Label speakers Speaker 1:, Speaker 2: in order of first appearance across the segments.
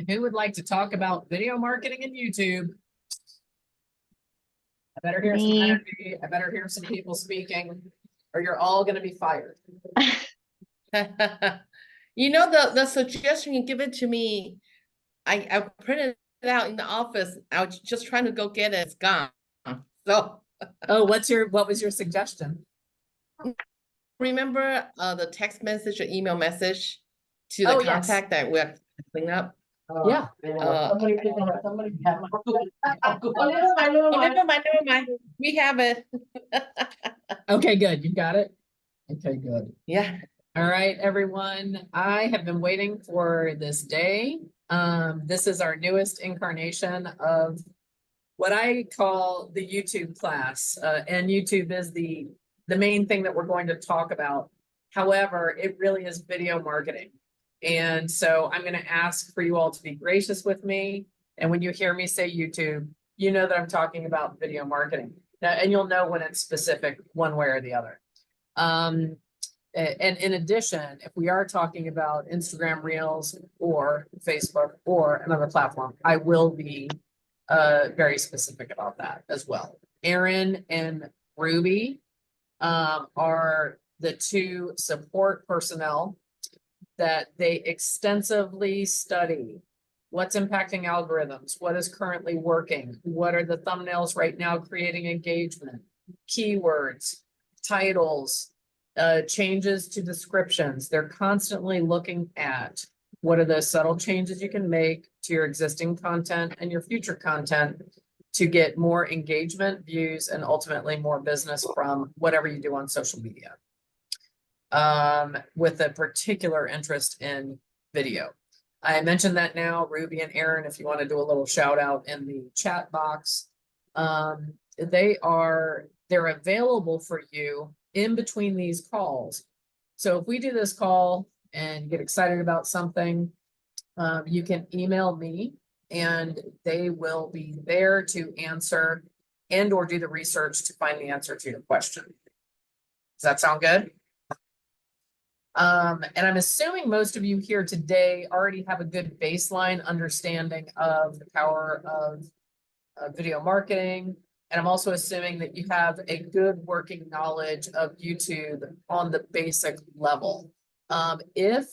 Speaker 1: Who would like to talk about video marketing and YouTube? I better hear some
Speaker 2: Me.
Speaker 1: energy. I better hear some people speaking, or you're all going to be fired.
Speaker 3: You know, the suggestion you give it to me, I printed it out in the office. I was just trying to go get it. It's gone. So
Speaker 1: Oh, what was your suggestion?
Speaker 3: remember the text message or email message to the
Speaker 1: Oh, yes.
Speaker 3: contact that we're cleaning up?
Speaker 1: Yeah.
Speaker 3: Somebody have never mind. We have it.
Speaker 1: Okay, good. You got it? Okay, good.
Speaker 3: Yeah.
Speaker 1: All right, everyone. I have been waiting for this day. This is our newest incarnation of what I call the YouTube class. And YouTube is the main thing that we're going to talk about. However, it really is video marketing. And so I'm going to ask for you all to be gracious with me. And when you hear me say YouTube, you know that I'm talking about video marketing. Now, and you'll know when it's specific one way or the other. And in addition, if we are talking about Instagram Reels or Facebook or another platform, I will be very specific about that as well. Aaron and Ruby are the two support personnel that they extensively study what's impacting algorithms, what is currently working, what are the thumbnails right now creating engagement, keywords, titles, changes to descriptions. They're constantly looking at what are the subtle changes you can make to your existing content and your future content to get more engagement, views, and ultimately more business from whatever you do on social media. With a particular interest in video. I mentioned that now, Ruby and Aaron, if you want to do a little shout out in the chat box, they're available for you in between these calls. So if we do this call and get excited about something, you can email me and they will be there to answer and or do the research to find the answer to your question. Does that sound good? And I'm assuming most of you here today already have a good baseline understanding of the power of video marketing. And I'm also assuming that you have a good working knowledge of YouTube on the basic level. If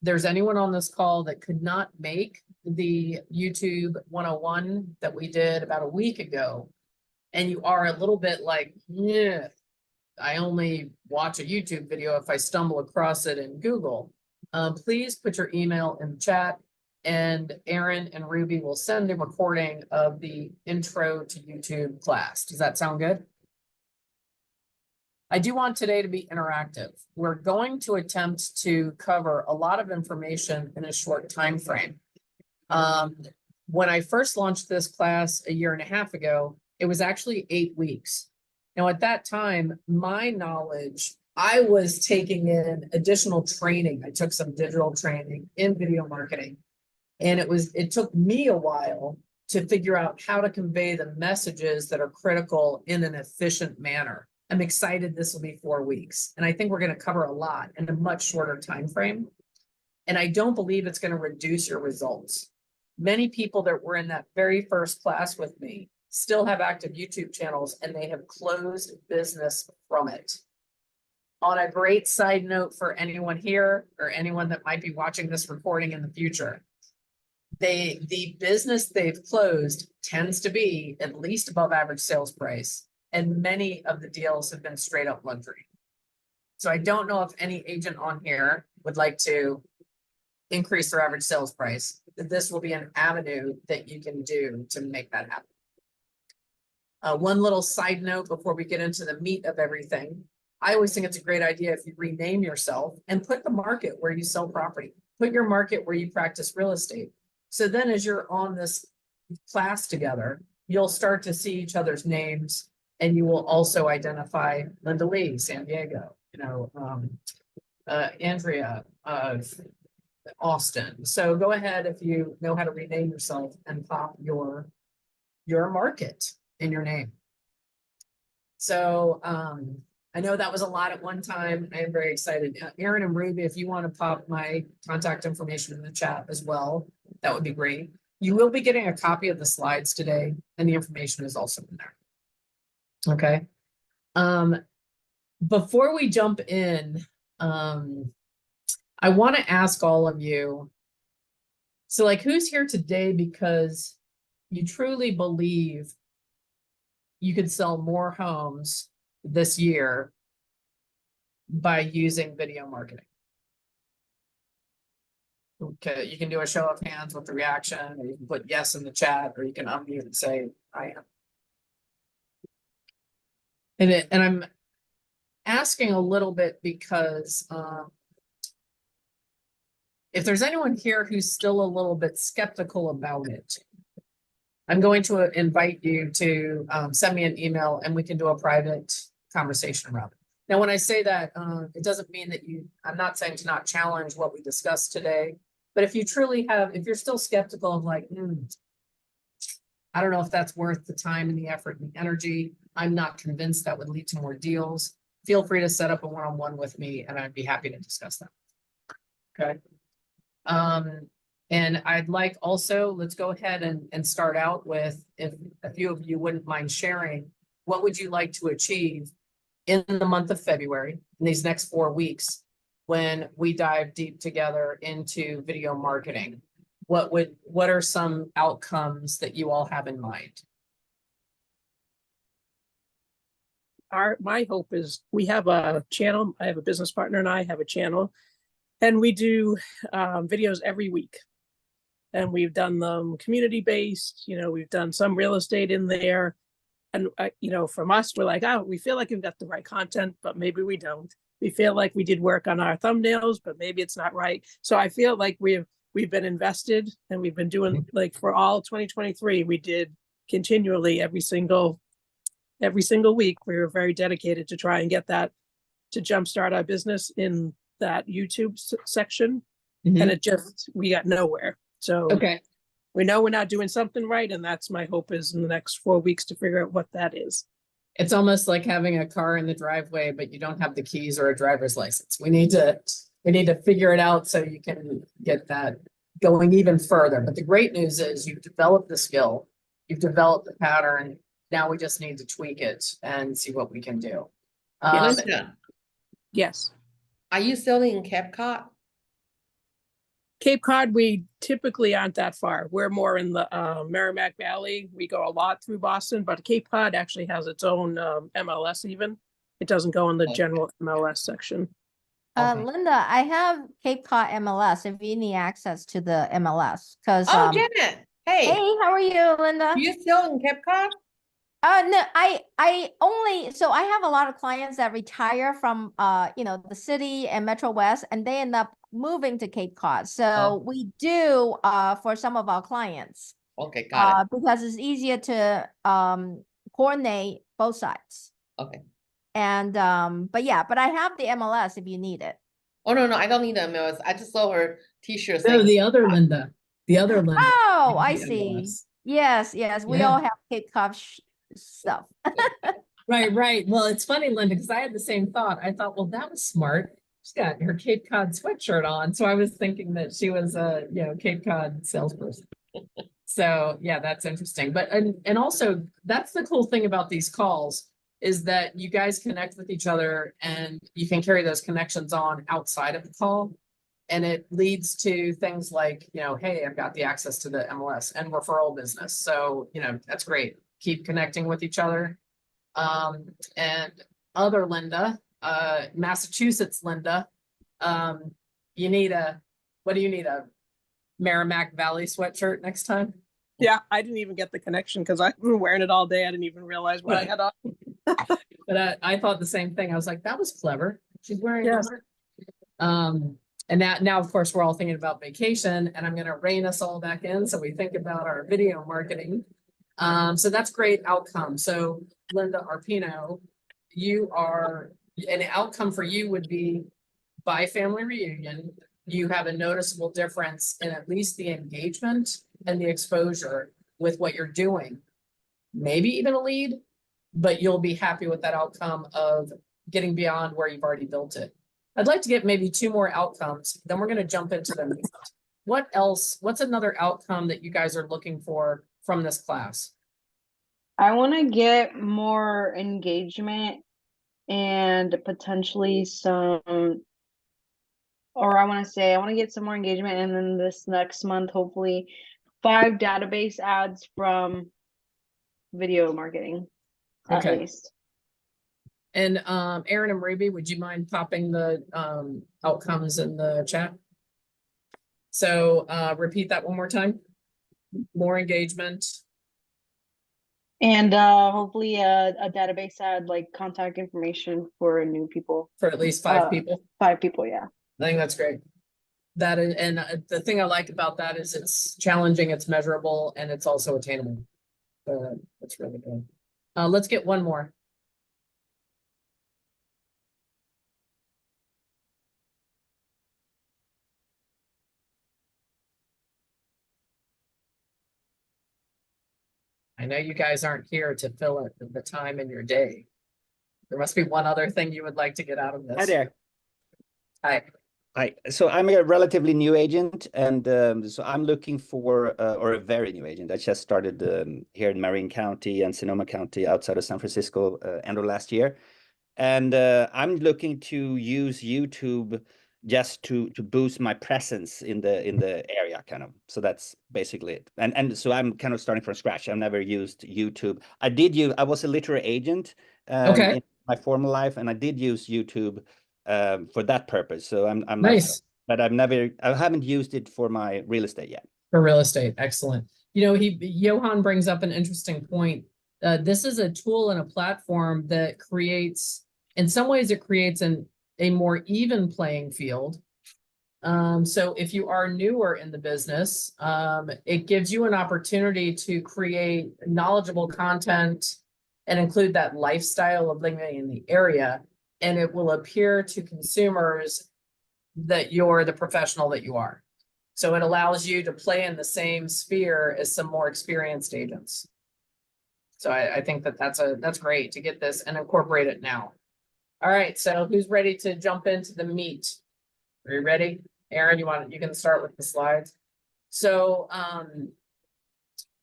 Speaker 1: there's anyone on this call that could not make the YouTube 101 that we did about a week ago, and you are a little bit like, yeah, I only watch a YouTube video if I stumble across it in Google, please put your email in the chat and Aaron and Ruby will send a recording of the intro to YouTube class. Does that sound good? I do want today to be interactive. We're going to attempt to cover a lot of information in a short time frame. When I first launched this class a year and a half ago, it was actually 8 weeks. Now, at that time, my knowledge, I was taking in additional training. I took some digital training in video marketing. And it took me a while to figure out how to convey the messages that are critical in an efficient manner. I'm excited this will be 4 weeks. And I think we're going to cover a lot in a much shorter time frame. And I don't believe it's going to reduce your results. Many people that were in that very first class with me still have active YouTube channels and they have closed business from it. On a great side note for anyone here or anyone that might be watching this recording in the future, the business they've closed tends to be at least above average sales price. And many of the deals have been straight up luxury. So I don't know if any agent on here would like to increase their average sales price. This will be an avenue that you can do to make that happen. One little side note before we get into the meat of everything. I always think it's a great idea if you rename yourself and put the market where you sell property. Put your market where you practice real estate. So then as you're on this class together, you'll start to see each other's names and you will also identify Linda Lee, San Diego, Andrea of Austin. So go ahead if you know how to rename yourself and pop your market in your name. So I know that was a lot at one time. I am very excited. Aaron and Ruby, if you want to pop my contact information in the chat as well, that would be great. You will be getting a copy of the slides today, and the information is also in there. Okay. Before we jump in, I want to ask all of you, so like, who's here today because you truly believe you could sell more homes this year by using video marketing? Okay, you can do a show of hands with the reaction, or you can put yes in the chat, or you can unmute and say, I am. And I'm asking a little bit because if there's anyone here who's still a little bit skeptical about it, I'm going to invite you to send me an email and we can do a private conversation around it. Now, when I say that, it doesn't mean that I'm not saying to not challenge what we discussed today, but if you truly if you're still skeptical of like, I don't know if that's worth the time and the effort and the energy, I'm not convinced that would lead to more deals, feel free to set up a one-on-one with me and I'd be happy to discuss that. Okay. And I'd like also, let's go ahead and start out with, if a few of you wouldn't mind sharing, what would you like to achieve in the month of February, in these next 4 weeks, when we dive deep together into video marketing? What are some outcomes that you all have in mind?
Speaker 2: My hope is we have a channel. I have a business partner and I have a channel, and we do videos every week. And we've done them community-based, we've done some real estate in there. And, from us, we're like, oh, we feel like we've got the right content, but maybe we don't. We feel like we did work on our thumbnails, but maybe it's not right. So I feel like we've been invested, and we've been doing, like, for all 2023, we did continually every single week. We were very dedicated to try and get that, to jumpstart our business in that YouTube section. And we got nowhere. So
Speaker 1: Okay.
Speaker 2: we know we're not doing something right. And that's my hope, is in the next 4 weeks to figure out what that is.
Speaker 1: It's almost like having a car in the driveway, but you don't have the keys or a driver's license. We need to figure it out so you can get that going even further. But the great news is you've developed the skill, you've developed the pattern. Now we just need to tweak it and see what we can do.
Speaker 3: Linda,
Speaker 2: Yes.
Speaker 3: are you selling in Cape Cod?
Speaker 2: Cape Cod, we typically aren't that far. We're more in the Merrimack Valley. We go a lot through Boston, but Cape Cod actually has its own MLS even. It doesn't go in the general MLS section.
Speaker 1: Okay.
Speaker 4: Linda, I have Cape Cod MLS if you need access to the MLS. Because
Speaker 3: Oh, Janet,
Speaker 4: hey, how are you, Linda?
Speaker 3: you still in Cape Cod?
Speaker 4: No, I only, so I have a lot of clients that retire from the city and Metro West, and they end up moving to Cape Cod. So we do for some of our clients.
Speaker 3: Okay, got it.
Speaker 4: Because it's easier to coordinate both sides.
Speaker 3: Okay.
Speaker 4: And but I have the MLS if you need it.
Speaker 3: Oh, no, I don't need the MLS. I just saw her t-shirt.
Speaker 1: No, the other Linda. The other Linda.
Speaker 4: Oh, I
Speaker 1: The
Speaker 4: see.
Speaker 1: MLS.
Speaker 4: Yes, we all have Cape Cod stuff.
Speaker 1: Right. Well, it's funny, Linda, because I had the same thought. I thought, well, that was smart. She's got her Cape Cod sweatshirt on. So I was thinking that she was a, Cape Cod salesperson. So yeah, that's interesting. But, and also that's the cool thing about these calls, is that you guys connect with each other and you can carry those connections on outside of the call. And it leads to things like, hey, I've got the access to the MLS and referral business. So, that's great. Keep connecting with each other. And other Linda, Massachusetts Linda, what do you need, a Merrimack Valley sweatshirt next time?
Speaker 2: Yeah, I didn't even get the connection because I've been wearing it all day. I didn't even realize what I had on.
Speaker 1: But I thought the same thing. I was like, that was clever. She's wearing
Speaker 2: Yes.
Speaker 1: And now, of course, we're all thinking about vacation, and I'm going to rein us all back in. So we think about our video marketing. So that's great outcome. So Linda Arpino, an outcome for you would be by family reunion. You have a noticeable difference in at least the engagement and the exposure with what you're doing. Maybe even a lead, but you'll be happy with that outcome of getting beyond where you've already built it. I'd like to get maybe 2 more outcomes. Then we're going to jump into the what else, what's another outcome that you guys are looking for from this class?
Speaker 5: I want to get more engagement and potentially some, or I want to get some more engagement, and then this next month, hopefully 5 database ads from video marketing at
Speaker 1: Okay.
Speaker 5: least.
Speaker 1: And Aaron and Ruby, would you mind popping the outcomes in the chat? So repeat that one more time. More engagement.
Speaker 5: And hopefully a database ad, like contact information for new people.
Speaker 1: For at least 5
Speaker 5: Uh,
Speaker 1: people.
Speaker 5: 5 people, yeah.
Speaker 1: I think that's great. That is, and the thing I like about that is it's challenging, it's measurable, and it's also attainable. That's really good. Let's get one more. I know you guys aren't here to fill it the time in your day. There must be one other thing you would like to get out of this.
Speaker 6: Hi there.
Speaker 1: Hi.
Speaker 6: Hi. So I'm a relatively new agent, and so I'm looking for, or a very new agent. I just started here in Marin County and Sonoma County outside of San Francisco end of last year. And I'm looking to use YouTube just to boost my presence in the area, kind of. So that's basically it. And so I'm kind of starting from scratch. I've never used YouTube. I was a literary agent
Speaker 1: Okay.
Speaker 6: in my former life, and I did use YouTube for that purpose. So I'm
Speaker 1: Nice.
Speaker 6: but I haven't used it for my real estate yet.
Speaker 1: For real estate. Excellent. You know, Johan brings up an interesting point. This is a tool and a platform that creates, in some ways, it creates a more even playing field. So if you are newer in the business, it gives you an opportunity to create knowledgeable content and include that lifestyle of living in the area. And it will appear to consumers that you're the professional that you are. So it allows you to play in the same sphere as some more experienced agents. So I think that's great to get this and incorporate it now. All right, so who's ready to jump into the meat? Are you ready? Aaron, you can start with the slides. So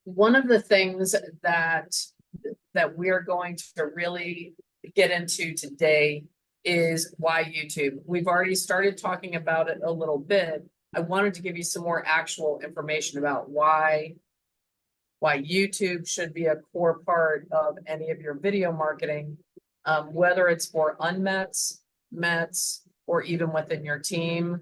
Speaker 1: one of the things that we're going to really get into today is why YouTube. We've already started talking about it a little bit. I wanted to give you some more actual information about why YouTube should be a core part of any of your video marketing, whether it's for unmets, mets, or even within your team,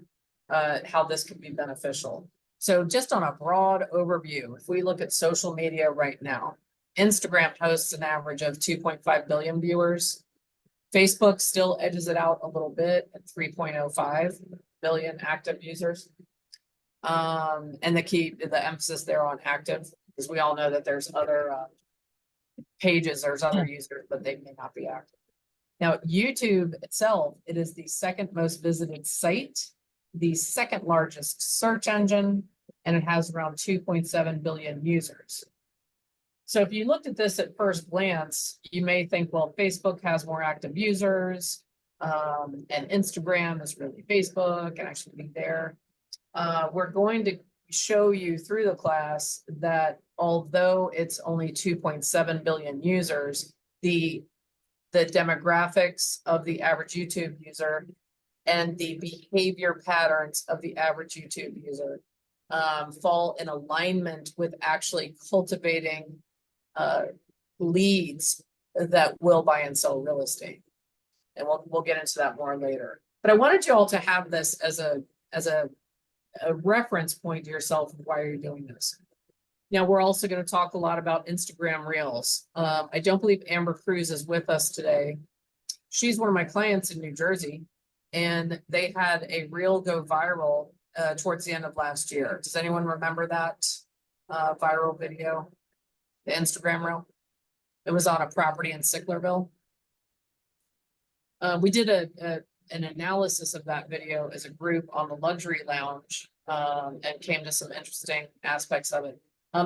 Speaker 1: how this could be beneficial. So just on a broad overview, if we look at social media right now, Instagram hosts an average of 2.5 billion viewers. Facebook still edges it out a little bit at 3.05 billion active users. And the emphasis there on active, because we all know that there's other pages, there's other users, but they may not be active. Now, YouTube itself, it is the second most visited site, the second largest search engine, and it has around 2.7 billion users. So if you looked at this at first glance, you may think, well, Facebook has more active users, and Instagram is really Facebook, and I should be there. We're going to show you through the class that although it's only 2.7 billion users, the demographics of the average YouTube user and the behavior patterns of the average YouTube user fall in alignment with actually cultivating leads that will buy and sell real estate. And we'll get into that more later. But I wanted you all to have this as a reference point to yourself of why you're doing this. Now, we're also going to talk a lot about Instagram Reels. I don't believe Amber Cruz is with us today. She's one of my clients in New Jersey, and they had a reel go viral towards the end of last year. Does anyone remember that viral video? The Instagram reel? It was on a property in Sicklerville. We did an analysis of that video as a group on the luxury lounge and came to some interesting aspects of it.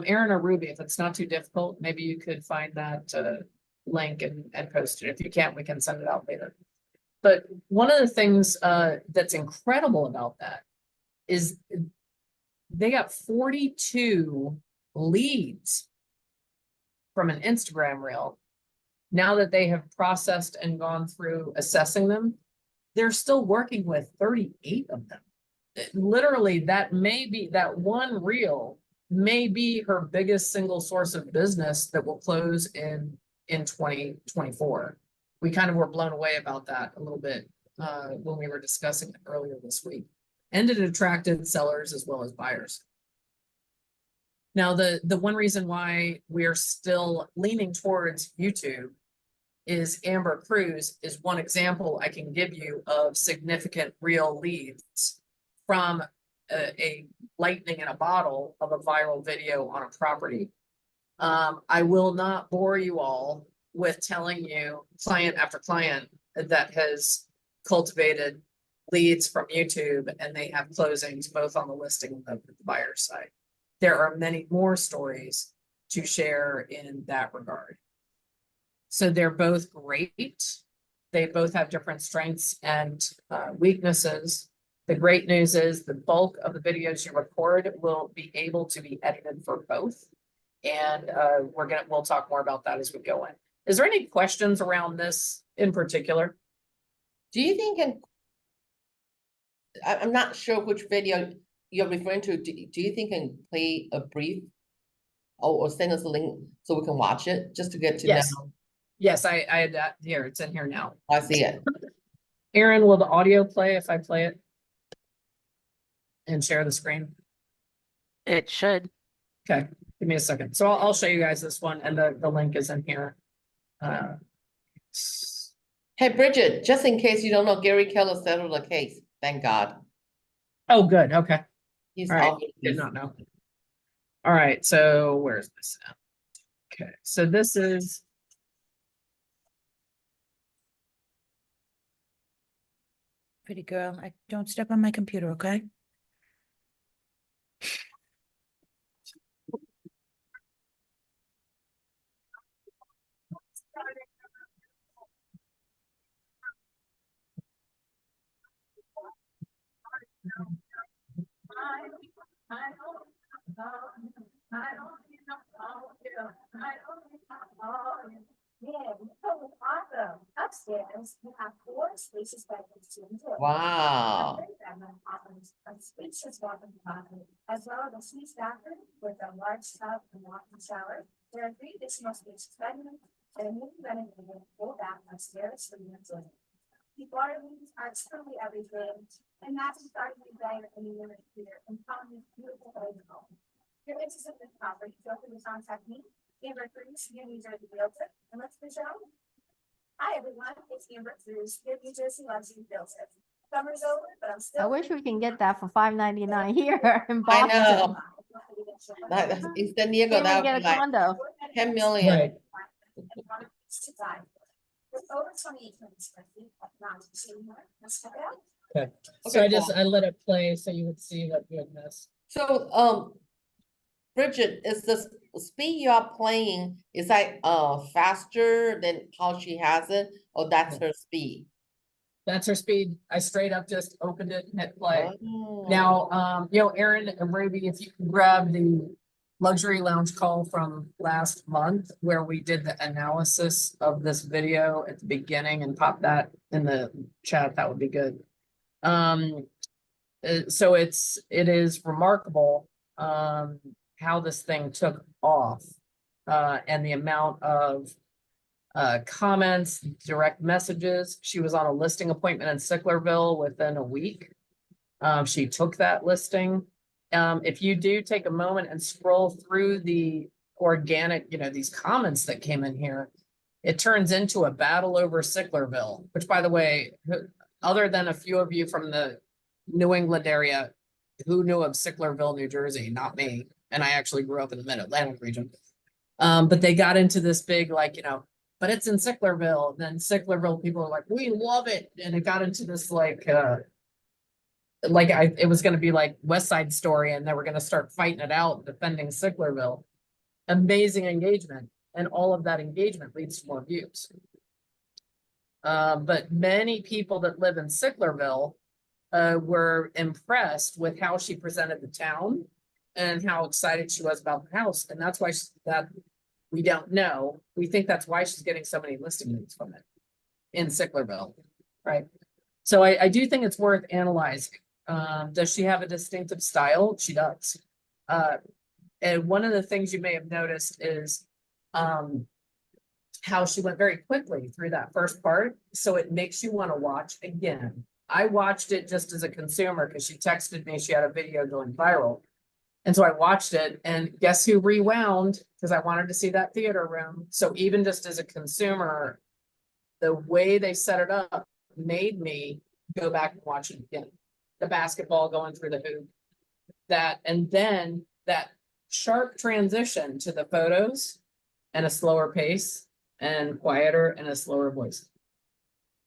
Speaker 1: Aaron or Ruby, if it's not too difficult, maybe you could find that link and post it. If you can't, we can send it out later. But one of the things that's incredible about that is they got 42 leads from an Instagram reel. Now that they have processed and gone through assessing them, they're still working with 38 of them. Literally, that one reel may be her biggest single source of business that will close in 2024. We kind of were blown away about that a little bit when we were discussing it earlier this week. And it attracted sellers as well as buyers. Now, the one reason why we're still leaning towards YouTube is Amber Cruz is one example I can give you of significant real leads from a lightning in a bottle of a viral video on a property. I will not bore you all with telling you client after client that has cultivated leads from YouTube and they have closings both on the listing and the buyer side. There are many more stories to share in that regard. So they're both great. They both have different strengths and weaknesses. The great news is the bulk of the videos you record will be able to be edited for both. And we'll talk more about that as we go in. Is there any questions around this in particular?
Speaker 3: Do you think, I'm not sure which video you're referring to. Do you think can play a brief or send us a link so we can watch it just to get to
Speaker 1: Yes.
Speaker 3: know?
Speaker 1: Yes, I had that here. It's in here now.
Speaker 3: I see it.
Speaker 1: Aaron, will the audio play if I play it? And share the screen?
Speaker 7: It should.
Speaker 1: Okay, give me a second. So I'll show you guys this one and the link is in here.
Speaker 3: Hey, Bridget, just in case you don't know, Gary Keller settled the case. Thank God.
Speaker 1: Oh, good. Okay.
Speaker 3: He's
Speaker 1: All right.
Speaker 3: always-
Speaker 1: Did not know. All right. So where's this at? Okay. So this is.
Speaker 8: Pretty girl, don't step on my computer, okay?
Speaker 9: Awesome. Upstairs, we have 4 spacious bedrooms to enjoy.
Speaker 3: Wow.
Speaker 9: A spacious walk-in closet, as well as a suite bathroom with a large tub and walk-in shower. There are 3 additional spacious bedrooms and a newly renovated full bath upstairs for you to enjoy. The gardens are truly everything, and that's starting to be better in the unit here and found this beautiful old home. If you're interested in this property, feel free to contact me, Amber Cruz, your New Jersey Realtor, and let's push it on. Hi, everyone. It's Amber Cruz, your New Jersey Luxury Realtor. Summer's over, but I'm still.
Speaker 4: I wish we can get that for $5.99 here in
Speaker 3: I
Speaker 4: Boston.
Speaker 3: know. If San Diego,
Speaker 4: Can't
Speaker 3: that
Speaker 4: even
Speaker 3: would
Speaker 4: get
Speaker 3: be
Speaker 4: a
Speaker 3: like
Speaker 4: condo.
Speaker 3: 10 million.
Speaker 1: Right.
Speaker 9: With over 28 square feet of non-consumer, let's check it out.
Speaker 1: Okay. So
Speaker 3: Okay,
Speaker 1: I let it play so you would see that goodness.
Speaker 3: So, Bridget, is the speed you are playing, is that faster than how she has it, or that's her speed?
Speaker 1: That's her speed. I straight up just opened it and hit play.
Speaker 3: Oh.
Speaker 1: Now, Aaron and Ruby, if you can grab the luxury lounge call from last month where we did the analysis of this video at the beginning and pop that in the chat, that would be good. So it is remarkable how this thing took off and the amount of comments, direct messages. She was on a listing appointment in Sicklerville within a week. She took that listing. If you do take a moment and scroll through the organic, these comments that came in here, it turns into a battle over Sicklerville, which, by the way, other than a few of you from the New England area, who knew of Sicklerville, New Jersey? Not me. And I actually grew up in the Mid-Atlantic region. But they got into this big, but it's in Sicklerville. Then Sicklerville people are like, we love it. And it got into this it was going to be like West Side Story, and they were going to start fighting it out, defending Sicklerville. Amazing engagement, and all of that engagement leads to more views. But many people that live in Sicklerville were impressed with how she presented the town and how excited she was about the house. And that's why that we don't know. We think that's why she's getting so many listing leads from it in Sicklerville, right? So I do think it's worth analyzing. Does she have a distinctive style? She does. And one of the things you may have noticed is how she went very quickly through that first part. So it makes you want to watch again. I watched it just as a consumer because she texted me she had a video going viral. And so I watched it, and guess who rewound? Because I wanted to see that theater room. So even just as a consumer, the way they set it up made me go back and watch it again. The basketball going through the hoop, that, and then that sharp transition to the photos and a slower pace and quieter and a slower voice.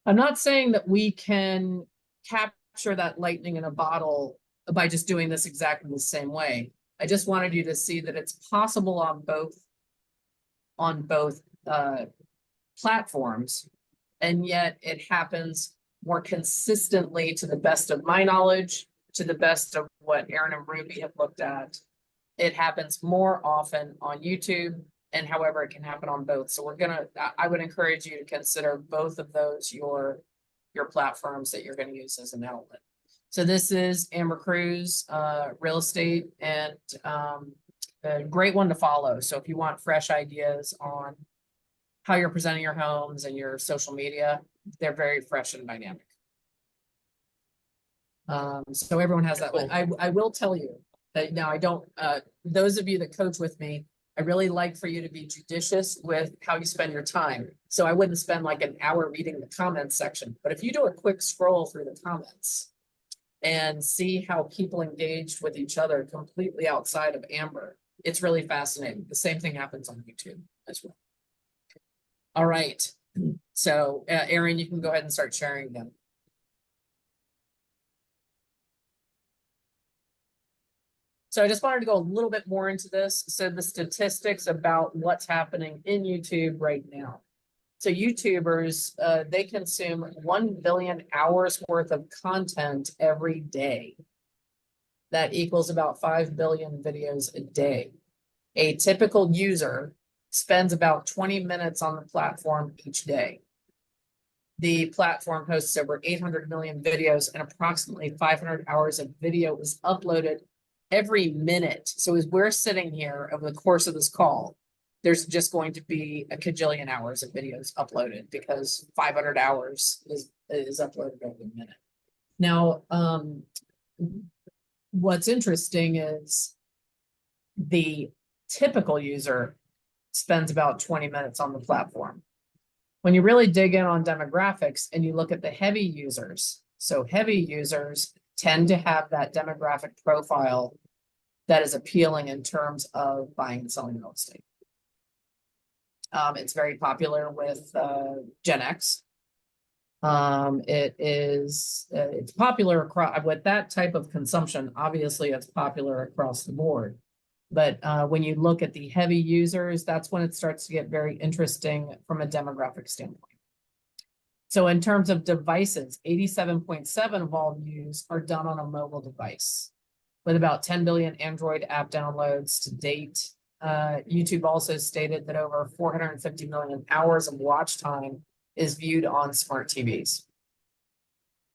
Speaker 1: I'm not saying that we can capture that lightning in a bottle by just doing this exactly the same way. I just wanted you to see that it's possible on both platforms, and yet it happens more consistently, to the best of my knowledge, to the best of what Aaron and Ruby have looked at. It happens more often on YouTube, and however, it can happen on both. So I would encourage you to consider both of those your platforms that you're going to use as an outlet. So this is Amber Cruz, real estate, and a great one to follow. So if you want fresh ideas on how you're presenting your homes and your social media, they're very fresh and dynamic. So everyone has that. I will tell you that now I don't, those of you that coach with me, I really like for you to be judicious with how you spend your time. So I wouldn't spend like an hour reading the comments section, but if you do a quick scroll through the comments and see how people engaged with each other completely outside of Amber, it's really fascinating. The same thing happens on YouTube as well. All right. So Aaron, you can go ahead and start sharing them. So I just wanted to go a little bit more into this. So the statistics about what's happening in YouTube right now. So YouTubers, they consume 1 billion hours worth of content every day. That equals about 5 billion videos a day. A typical user spends about 20 minutes on the platform each day. The platform hosts over 800 million videos, and approximately 500 hours of video is uploaded every minute. So as we're sitting here over the course of this call, there's just going to be a cajillion hours of videos uploaded because 500 hours is uploaded every minute. Now, what's interesting is the typical user spends about 20 minutes on the platform. When you really dig in on demographics and you look at the heavy users, so heavy users tend to have that demographic profile that is appealing in terms of buying and selling real estate. It's very popular with Gen X. It's popular across with that type of consumption. Obviously, it's popular across the board. But when you look at the heavy users, that's when it starts to get very interesting from a demographic standpoint. So in terms of devices, 87.7% of all views are done on a mobile device, with about 10 billion Android app downloads to date. YouTube also stated that over 450 million hours of watch time is viewed on smart TVs.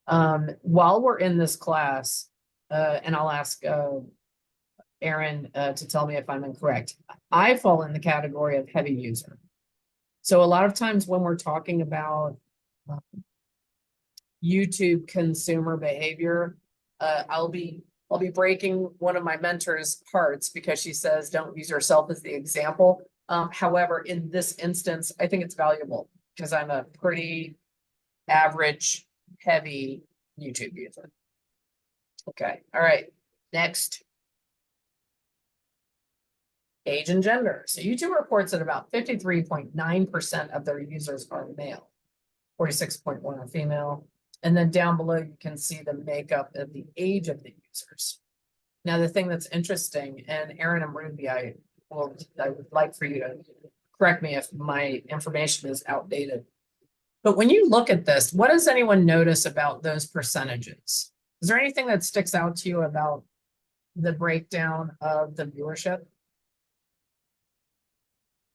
Speaker 1: While we're in this class, and I'll ask Aaron to tell me if I'm incorrect, I fall in the category of heavy user. So a lot of times when we're talking about YouTube consumer behavior, I'll be breaking one of my mentor's hearts because she says don't use yourself as the example. However, in this instance, I think it's valuable because I'm a pretty average heavy YouTube user. Okay, all right, next. Age and gender. So YouTube reports that about 53.9% of their users are male, 46.1% are female. And then down below, you can see the makeup of the age of the users. Now, the thing that's interesting, and Aaron and Ruby, I would like for you to correct me if my information is outdated. But when you look at this, what does anyone notice about those percentages? Is there anything that sticks out to you about the breakdown of the viewership?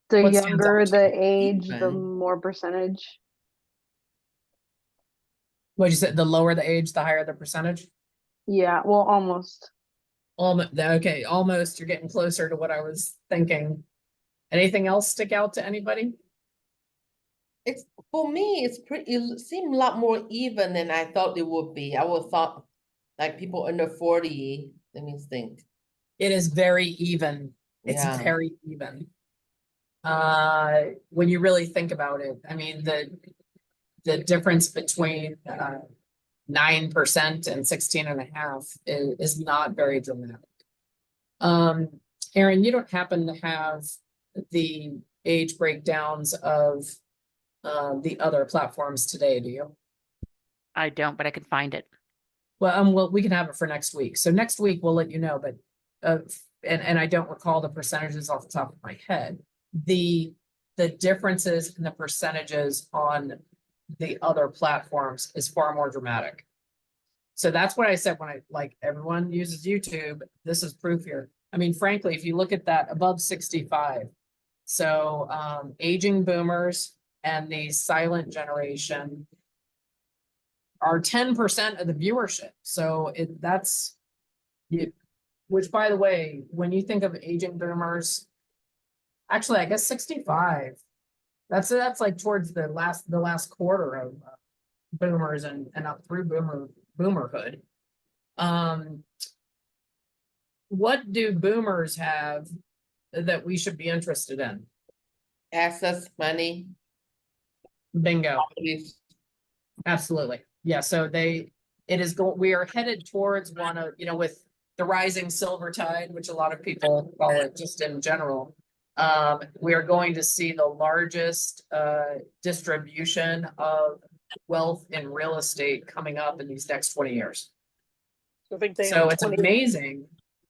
Speaker 5: The
Speaker 1: What stands out
Speaker 5: younger
Speaker 1: to
Speaker 5: the age, the
Speaker 3: Even.
Speaker 5: more percentage.
Speaker 1: What'd you say? The lower the age, the higher the percentage?
Speaker 5: Yeah, well, almost.
Speaker 1: Almost, okay, almost, you're getting closer to what I was thinking. Anything else stick out to anybody?
Speaker 3: It's, for me, it's pretty, it seemed a lot more even than I thought it would be. I would thought like people under 40, let me think.
Speaker 1: It is very even. It's
Speaker 3: Yeah.
Speaker 1: very even. When you really think about it, I mean, the difference between 9% and 16.5 is not very dramatic. Aaron, you don't happen to have the age breakdowns of the other platforms today, do you?
Speaker 7: I don't, but I can find it.
Speaker 1: Well, we can have it for next week. So next week we'll let you know, but and I don't recall the percentages off the top of my head. The differences in the percentages on the other platforms is far more dramatic. So that's what I said when I, like, everyone uses YouTube. This is proof here. I mean, frankly, if you look at that above 65, so aging boomers and the silent generation are 10% of the viewership. So that's you, which, by the way, when you think of aging boomers, actually, I guess 65. That's like towards the last quarter of boomers and up through boomerhood. What do boomers have that we should be interested in?
Speaker 3: Access money.
Speaker 1: Bingo.
Speaker 3: Please.
Speaker 1: Absolutely. Yeah. So we are headed towards one of, with the rising silver tide, which a lot of people call it just in general. We are going to see the largest distribution of wealth in real estate coming up in these next 20 years.
Speaker 2: I think they
Speaker 1: So
Speaker 2: have
Speaker 1: it's
Speaker 2: 20
Speaker 1: amazing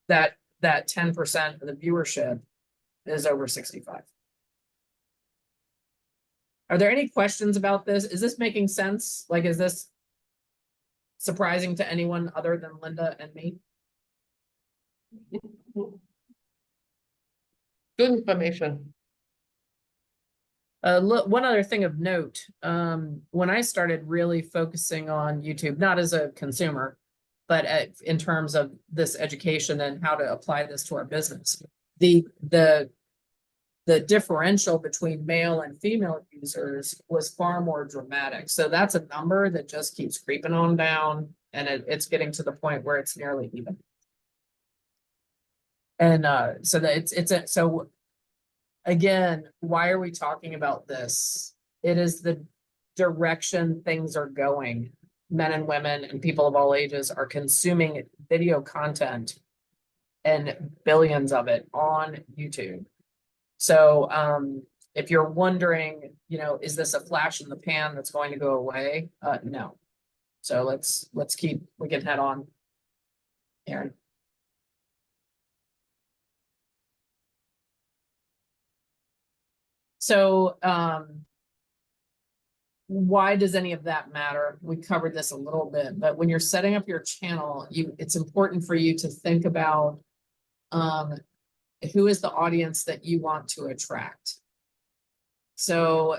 Speaker 1: that 10% of the viewership is over 65. Are there any questions about this? Is this making sense? Like, is this surprising to anyone other than Linda and me?
Speaker 3: Good information.
Speaker 1: Look, one other thing of note, when I started really focusing on YouTube, not as a consumer, but in terms of this education and how to apply this to our business, the differential between male and female users was far more dramatic. So that's a number that just keeps creeping on down, and it's getting to the point where it's nearly even. And so that so again, why are we talking about this? It is the direction things are going. Men and women and people of all ages are consuming video content, and billions of it on YouTube. So if you're wondering, is this a flash in the pan that's going to go away? No. So we can head on. Aaron. So why does any of that matter? We covered this a little bit, but when you're setting up your channel, it's important for you to think about who is the audience that you want to attract. So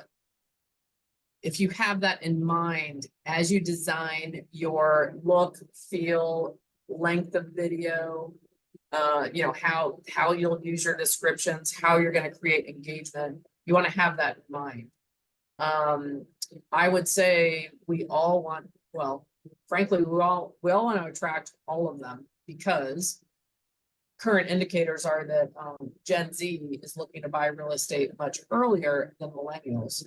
Speaker 1: if you have that in mind, as you design your look, feel, length of video, how you'll use your descriptions, how you're going to create engagement, you want to have that in mind. I would say we all want, well, frankly, we all want to attract all of them, because current indicators are that Gen Z is looking to buy real estate much earlier than millennials.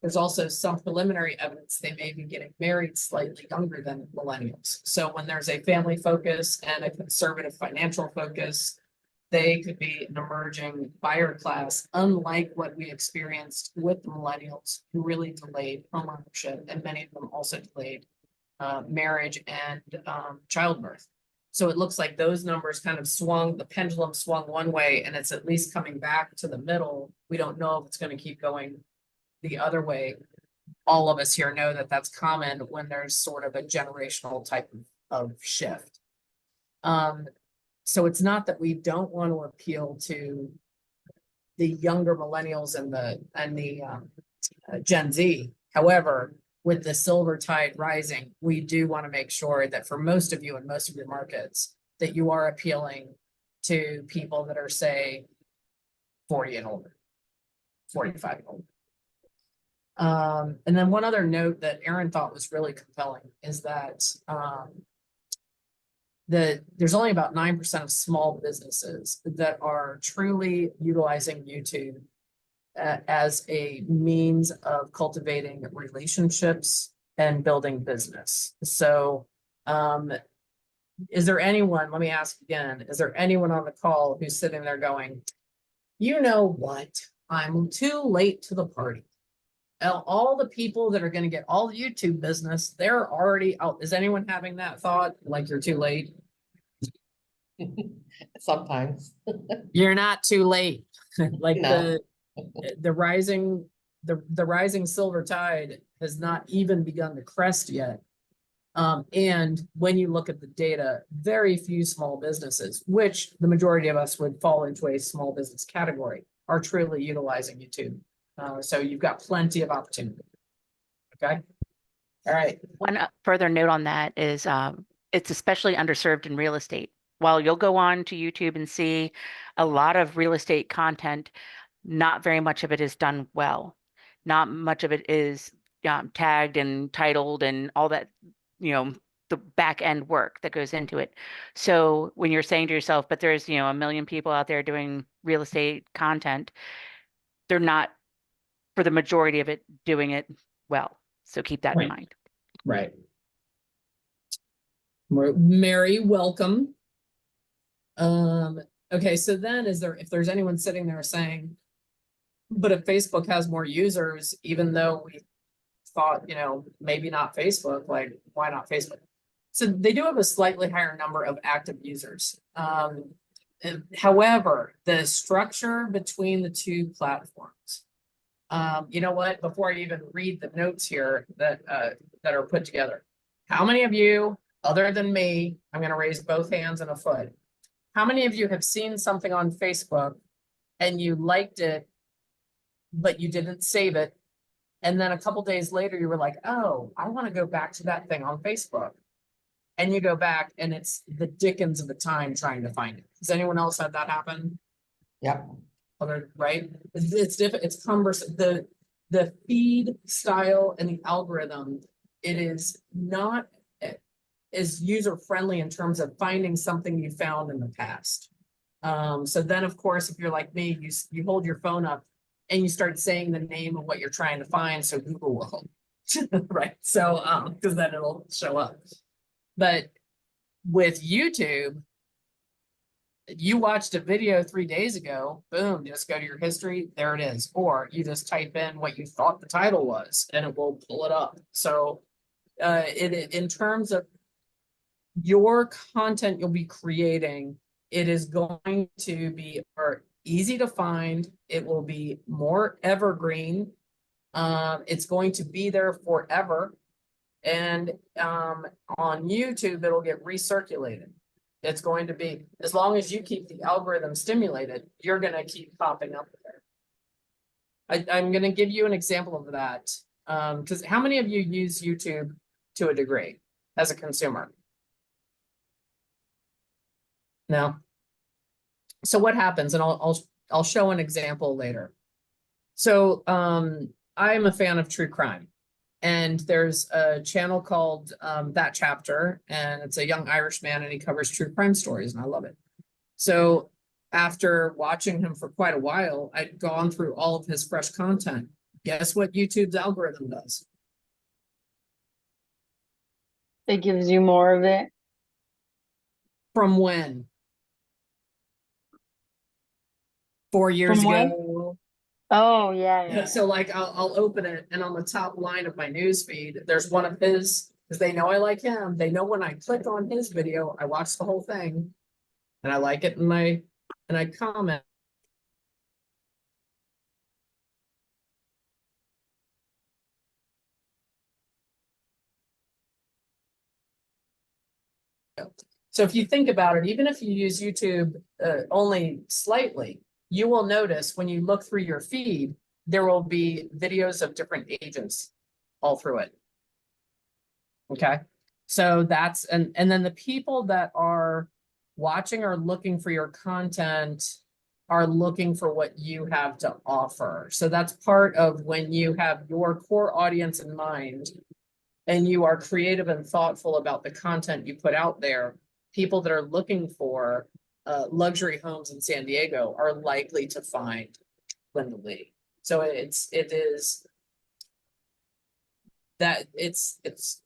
Speaker 1: There's also some preliminary evidence they may be getting married slightly younger than millennials. So when there's a family focus and a conservative financial focus, they could be an emerging buyer class, unlike what we experienced with the millennials, who really delayed homeownership, and many of them also delayed marriage and childbirth. So it looks like those numbers kind of swung, the pendulum swung one way, and it's at least coming back to the middle. We don't know if it's going to keep going the other way. All of us here know that that's common when there's sort of a generational type of shift. So it's not that we don't want to appeal to the younger millennials and the Gen Z. However, with the silver tide rising, we do want to make sure that for most of you and most of your markets, that you are appealing to people that are, say, 40 and older, 45 and older. And then one other note that Aaron thought was really compelling is that there's only about 9% of small businesses that are truly utilizing YouTube as a means of cultivating relationships and building business. So, is there anyone, let me ask again, is there anyone on the call who's sitting there going, you know what, I'm too late to the party? All the people that are going to get all the YouTube business, they're already out. Is anyone having that thought? Like you're too late?
Speaker 3: Sometimes.
Speaker 1: You're not too late. Like
Speaker 3: No.
Speaker 1: the rising silver tide has not even begun to crest yet. And when you look at the data, very few small businesses, which the majority of us would fall into a small business category, are truly utilizing YouTube. So you've got plenty of opportunity. Okay. All right.
Speaker 7: One further note on that is it's especially underserved in real estate. While you'll go on to YouTube and see a lot of real estate content, not very much of it is done well. Not much of it is tagged and titled and all that, the back end work that goes into it. So when you're saying to yourself, but there's, a million people out there doing real estate content, they're not, for the majority of it, doing it well. So keep that in mind.
Speaker 1: Right. Mary, welcome. Okay, so then if there's anyone sitting there saying, but if Facebook has more users, even though we thought, maybe not Facebook, like why not Facebook? So they do have a slightly higher number of active users. However, the structure between the two platforms, you know what, before I even read the notes here that are put together, how many of you, other than me, I'm going to raise both hands and a foot, how many of you have seen something on Facebook and you liked it, but you didn't save it? And then a couple days later, you were like, oh, I want to go back to that thing on Facebook. And you go back and it's the dickens of a time trying to find it. Has anyone else had that happen?
Speaker 3: Yep.
Speaker 1: Right? It's different. It's cumbersome. The feed style and the algorithm, it is not as user friendly in terms of finding something you found in the past. So then, of course, if you're like me, you hold your phone up and you start saying the name of what you're trying to find, so Google will, right? So, because then it'll show up. But with YouTube, you watched a video 3 days ago, boom, just go to your history, there it is. Or you just type in what you thought the title was and it will pull it up. So in terms of your content you'll be creating, it is going to be easy to find. It will be more evergreen. It's going to be there forever. And on YouTube, it'll get recirculated. It's going to be, as long as you keep the algorithm stimulated, you're going to keep popping up there. I'm going to give you an example of that. Because how many of you use YouTube to a degree as a consumer? No. So what happens, and I'll show an example later. So I'm a fan of true crime. And there's a channel called That Chapter, and it's a young Irishman, and he covers true crime stories, and I love it. So after watching him for quite a while, I'd gone through all of his fresh content. Guess what YouTube's algorithm does?
Speaker 5: It gives you more of it.
Speaker 1: From when? 4 years
Speaker 5: From when?
Speaker 1: ago.
Speaker 5: Oh, yeah.
Speaker 1: So like I'll open it, and on the top line of my news feed, there's one of his, because they know I like him. They know when I click on his video, I watch the whole thing and I like it, and I comment. So if you think about it, even if you use YouTube only slightly, you will notice when you look through your feed, there will be videos of different agents all through it. Okay, so that's, and then the people that are watching or looking for your content are looking for what you have to offer. So that's part of when you have your core audience in mind and you are creative and thoughtful about the content you put out there, people that are looking for luxury homes in San Diego are likely to find Linda Lee. So it is that it's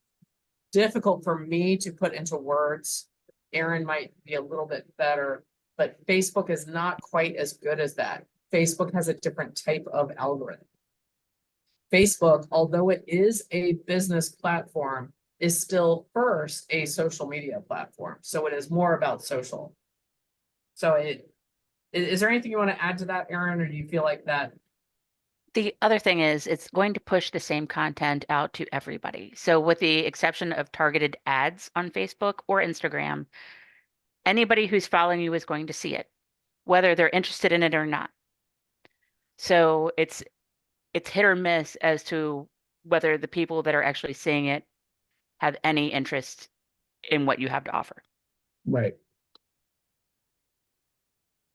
Speaker 1: difficult for me to put into words. Erin might be a little bit better, but Facebook is not quite as good as that. Facebook has a different type of algorithm. Facebook, although it is a business platform, is still first a social media platform. So it is more about social. So is there anything you want to add to that, Erin, or do you feel like that?
Speaker 7: The other thing is it's going to push the same content out to everybody. So with the exception of targeted ads on Facebook or Instagram, anybody who's following you is going to see it, whether they're interested in it or not. So it's hit or miss as to whether the people that are actually seeing it have any interest in what you have to offer.
Speaker 1: Right.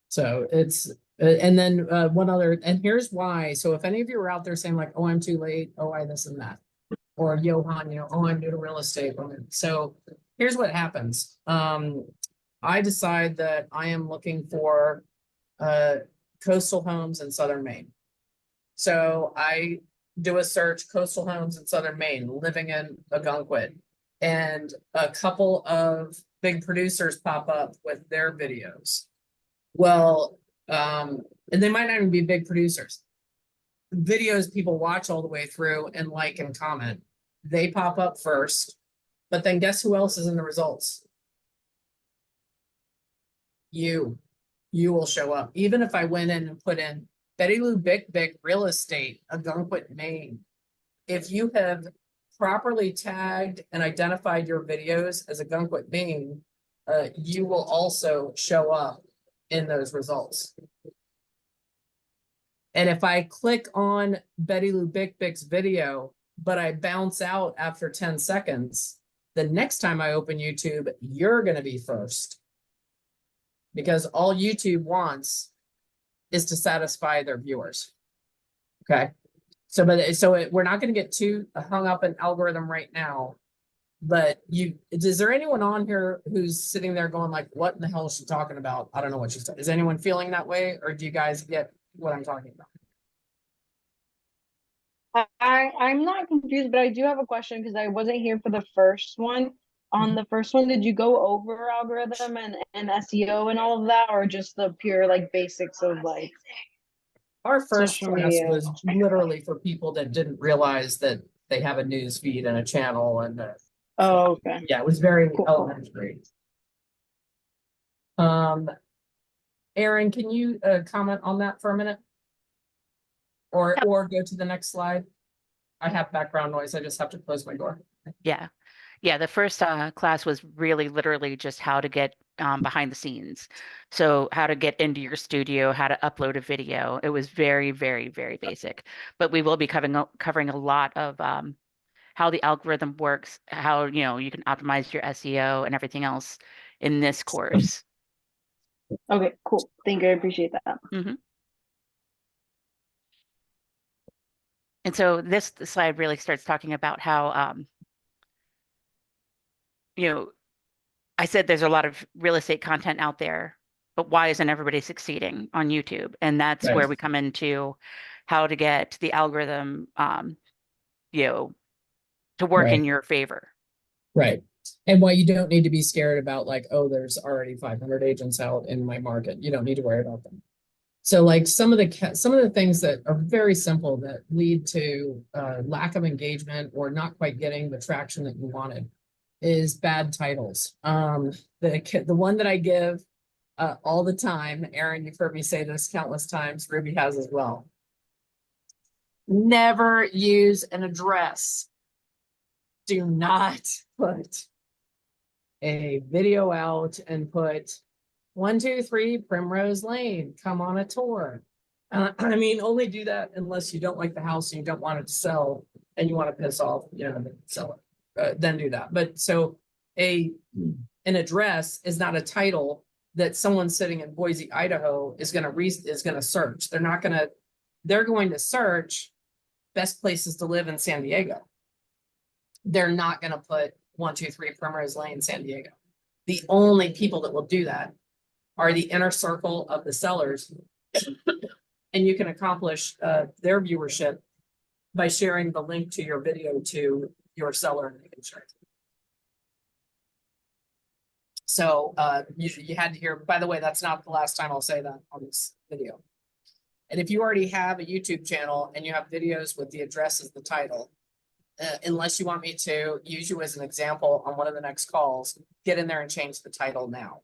Speaker 1: So it's, and then one other, and here's why. So if any of you are out there saying like, oh, I'm too late, oh, I this and that, or Johan, you know, oh, I'm new to real estate. So here's what happens. I decide that I am looking for coastal homes in Southern Maine. So I do a search, coastal homes in Southern Maine, living in Algonquin, and a couple of big producers pop up with their videos. Well, and they might not even be big producers. Videos people watch all the way through and like and comment. They pop up first, but then guess who else is in the results? You will show up. Even if I went in and put in Betty Lou Big Real Estate, Algonquin, Maine. If you have properly tagged and identified your videos as Algonquin, Maine, you will also show up in those results. And if I click on Betty Lou Big's video, but I bounce out after 10 seconds, the next time I open YouTube, you're going to be first. Because all YouTube wants is to satisfy their viewers. Okay. So, we're not going to get too hung up in algorithm right now. But is there anyone on here who's sitting there going like, what in the hell is she talking about? I don't know what she's talking. Is anyone feeling that way? Or do you guys get what I'm talking about?
Speaker 5: I'm not confused, but I do have a question because I wasn't here for the first one. On the first one, did you go over algorithm and SEO and all of that, or just the pure like basics of like
Speaker 1: Our first
Speaker 5: social
Speaker 1: class
Speaker 5: media?
Speaker 1: was literally for people that didn't realize that they have a news feed and a channel and
Speaker 5: Oh, okay.
Speaker 1: yeah, it was very
Speaker 5: Cool.
Speaker 1: elementary. Erin, can you comment on that for a minute? Or go to the next slide? I have background noise. I just have to close my door.
Speaker 7: Yeah. Yeah, the first class was really literally just how to get behind the scenes. So how to get into your studio, how to upload a video. It was very, very, very basic. But we will be covering a lot of how the algorithm works, how you can optimize your SEO and everything else in this course.
Speaker 5: Okay, cool. Thank you. I appreciate that.
Speaker 7: Mm-hmm. And so this slide really starts talking about how I said there's a lot of real estate content out there, but why isn't everybody succeeding on YouTube? And that's
Speaker 1: Right.
Speaker 7: where we come into how to get the algorithm, to work in your favor.
Speaker 1: Right. And why you don't need to be scared about like, oh, there's already 500 agents out in my market. You don't need to worry about them. So like some of the things that are very simple that lead to lack of engagement or not quite getting the traction that you wanted is bad titles. The one that I give all the time, Erin, you've heard me say this countless times, Ruby has as well. Never use an address. Do not put a video out and put 123 Primrose Lane, come on a tour. I mean, only do that unless you don't like the house and you don't want it to sell and you want to piss off, the seller. Then do that. But so an address is not a title that someone sitting in Boise, Idaho is going to search. They're going to search best places to live in San Diego. They're not going to put 123 Primrose Lane, San Diego. The only people that will do that are the inner circle of the sellers. And you can accomplish their viewership by sharing the link to your video to your seller and making sure. So you had to hear, by the way, that's not the last time I'll say that on this video. And if you already have a YouTube channel and you have videos with the address as the title, unless you want me to use you as an example on one of the next calls, get in there and change the title now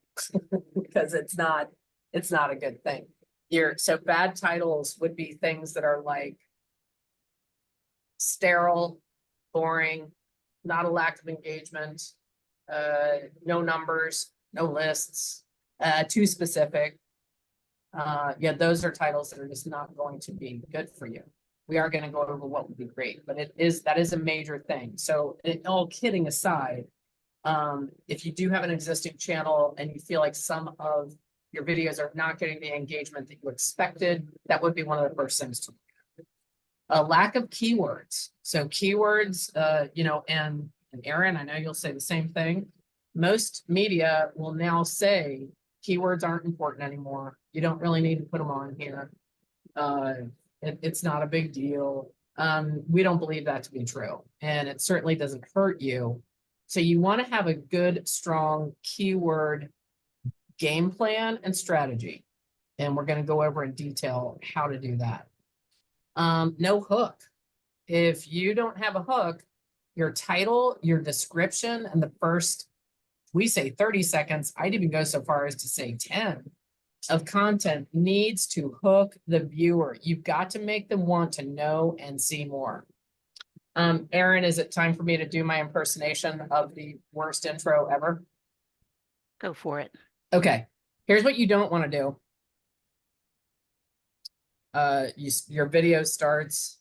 Speaker 1: because it's not a good thing. So bad titles would be things that are like sterile, boring, not a lack of engagement, no numbers, no lists, too specific. Yeah, those are titles that are just not going to be good for you. We are going to go over what would be great, but that is a major thing. So all kidding aside, if you do have an existing channel and you feel like some of your videos are not getting the engagement that you expected, that would be one of the first things to look at. A lack of keywords. So keywords, and Aaron, I know you'll say the same thing. Most media will now say keywords aren't important anymore. You don't really need to put them on here. It's not a big deal. We don't believe that to be true, and it certainly doesn't hurt you. So you want to have a good, strong keyword game plan and strategy. And we're going to go over in detail how to do that. No hook. If you don't have a hook, your title, your description, and the first, we say 30 seconds, I'd even go so far as to say 10 of content needs to hook the viewer. You've got to make them want to know and see more. Aaron, is it time for me to do my impersonation of the worst intro ever?
Speaker 7: Go for it.
Speaker 1: Okay, here's what you don't want to do. Your video starts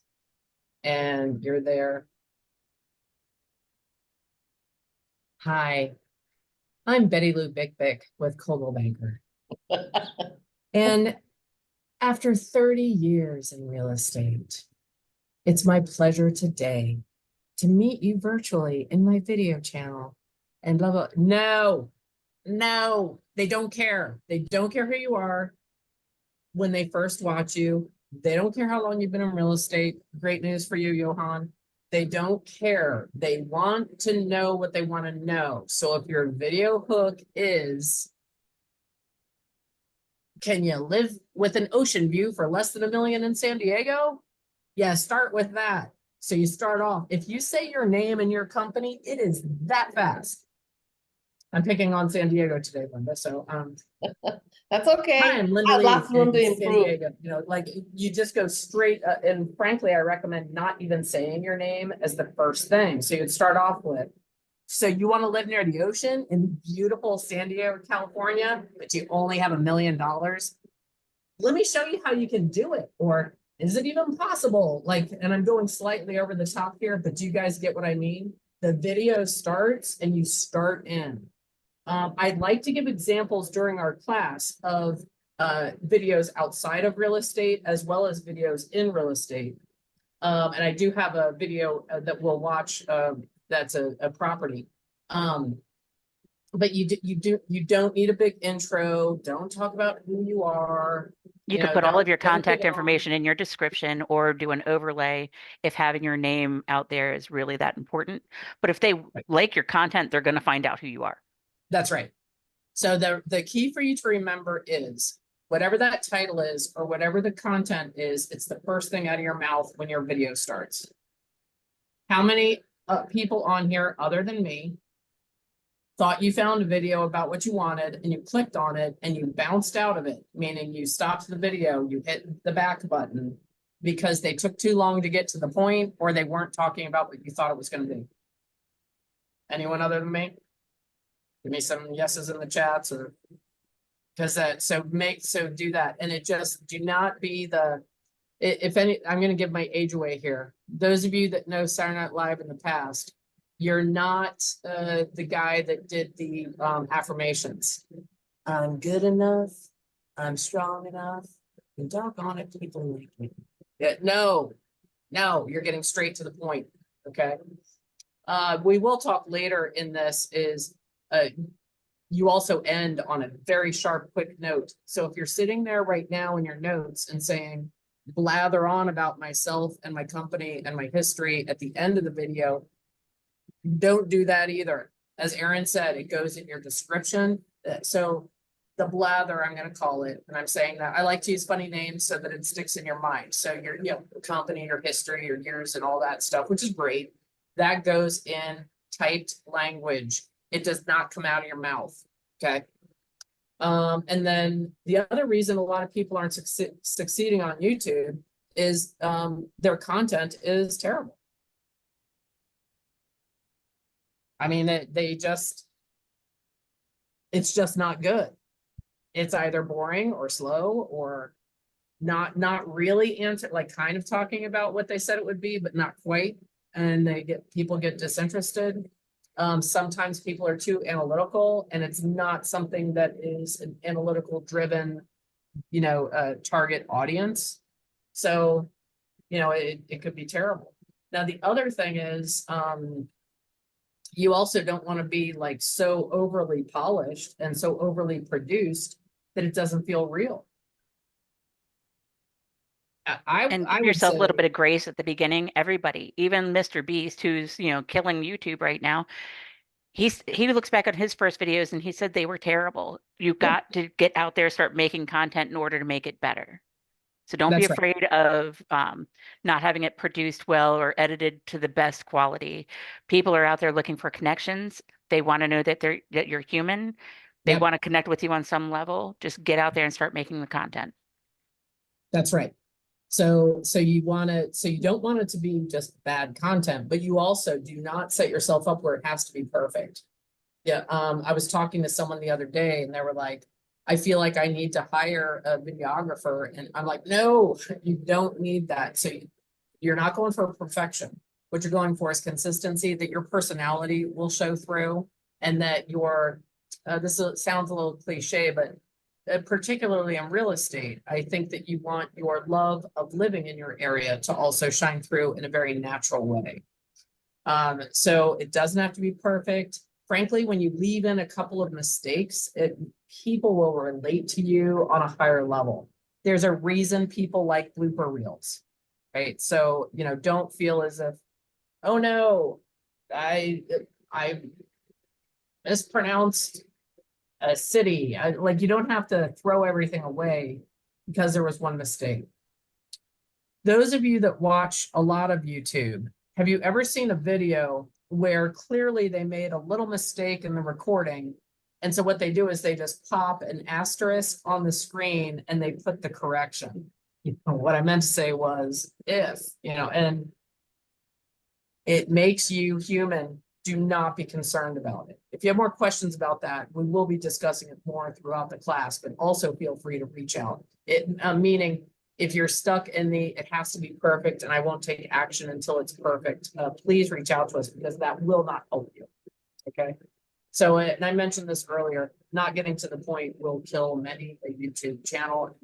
Speaker 1: and you're there. Hi, I'm Betty Lou Bick with Coldwell Banker. And after 30 years in real estate, it's my pleasure today to meet you virtually in my video channel and blah, blah. No, they don't care. They don't care who you are when they first watch you. They don't care how long you've been in real estate. Great news for you, Johan. They don't care. They want to know what they want to know. So if your video hook is, can you live with an ocean view for less than $1 million in San Diego? Yeah, start with that. So you start off. If you say your name and your company, it is that fast. I'm picking on San Diego today, Linda. So
Speaker 3: That's okay.
Speaker 1: hi, I'm Linda Lee
Speaker 3: Lots of room to
Speaker 1: in San
Speaker 3: improve.
Speaker 1: Diego. Like you just go straight. And frankly, I recommend not even saying your name as the first thing. So you'd start off with, so you want to live near the ocean in beautiful San Diego, California, but you only have $1 million. Let me show you how you can do it. Or is it even possible? Like, and I'm going slightly over the top here, but do you guys get what I mean? The video starts and you start in. I'd like to give examples during our class of videos outside of real estate as well as videos in real estate. And I do have a video that we'll watch that's a property. But you don't need a big intro. Don't talk about who you are.
Speaker 7: You could put all of your
Speaker 1: don't
Speaker 7: contact
Speaker 1: get on.
Speaker 7: information in your description or do an overlay if having your name out there is really that important. But if they like your content, they're going to find out who you are.
Speaker 1: That's right. So the key for you to remember is whatever that title is or whatever the content is, it's the first thing out of your mouth when your video starts. How many people on here other than me thought you found a video about what you wanted and you clicked on it and you bounced out of it, meaning you stopped the video, you hit the back button because they took too long to get to the point or they weren't talking about what you thought it was going to be? Anyone other than me? Give me some yeses in the chats or. Cause so do that. And it just, do not be if any, I'm gonna give my age away here. Those of you that know Saturday Night Live in the past, you're not the guy that did the affirmations. I'm good enough. I'm strong enough. And doggone it, people like me. Yeah, no, you're getting straight to the point. Okay. We will talk later in this is you also end on a very sharp, quick note. So if you're sitting there right now in your notes and saying, blather on about myself and my company and my history at the end of the video, don't do that either. As Erin said, it goes in your description. So the blather, I'm going to call it, and I'm saying that I like to use funny names so that it sticks in your mind. So your company, your history, your years, and all that stuff, which is great. That goes in typed language. It does not come out of your mouth. Okay. And then the other reason a lot of people aren't succeeding on YouTube is their content is terrible. I mean, it's just not good. It's either boring or slow or not really like kind of talking about what they said it would be, but not quite. And people get disinterested. Sometimes people are too analytical, and it's not something that is an analytical driven, target audience. So, it could be terrible. Now, the other thing is, you also don't want to be like so overly polished and so overly produced that it doesn't feel real.
Speaker 7: And give yourself a little bit of grace at the beginning. Everybody, even Mr. Beast, who's killing YouTube right now, he looks back on his first videos and he said they were terrible. You've got to get out there, start making content in order to make it better. So don't be afraid of not having it produced well or edited to the best quality. People are out there looking for connections. They want to know that you're human. They want to connect with you on some level. Just get out there and start making the content.
Speaker 1: That's right. So you don't want it to be just bad content, but you also do not set yourself up where it has to be perfect. Yeah. I was talking to someone the other day and they were like, I feel like I need to hire a videographer. And I'm like, no, you don't need that. So you're not going for perfection. What you're going for is consistency, that your personality will show through, and that this sounds a little cliche, but particularly in real estate, I think that you want your love of living in your area to also shine through in a very natural way. So it doesn't have to be perfect. Frankly, when you leave in a couple of mistakes, people will relate to you on a higher level. There's a reason people like blooper reels, right? So, don't feel as if, oh no, I mispronounced a city. You don't have to throw everything away because there was one mistake. Those of you that watch a lot of YouTube, have you ever seen a video where clearly they made a little mistake in the recording? And so what they do is they just pop an asterisk on the screen and they put the correction. What I meant to say was and it makes you human. Do not be concerned about it. If you have more questions about that, we will be discussing it more throughout the class, but also feel free to reach out. Meaning, if you're stuck in it has to be perfect and I won't take action until it's perfect, please reach out to us because that will not help you. Okay. So, and I mentioned this earlier, not getting to the point will kill many a YouTube channel.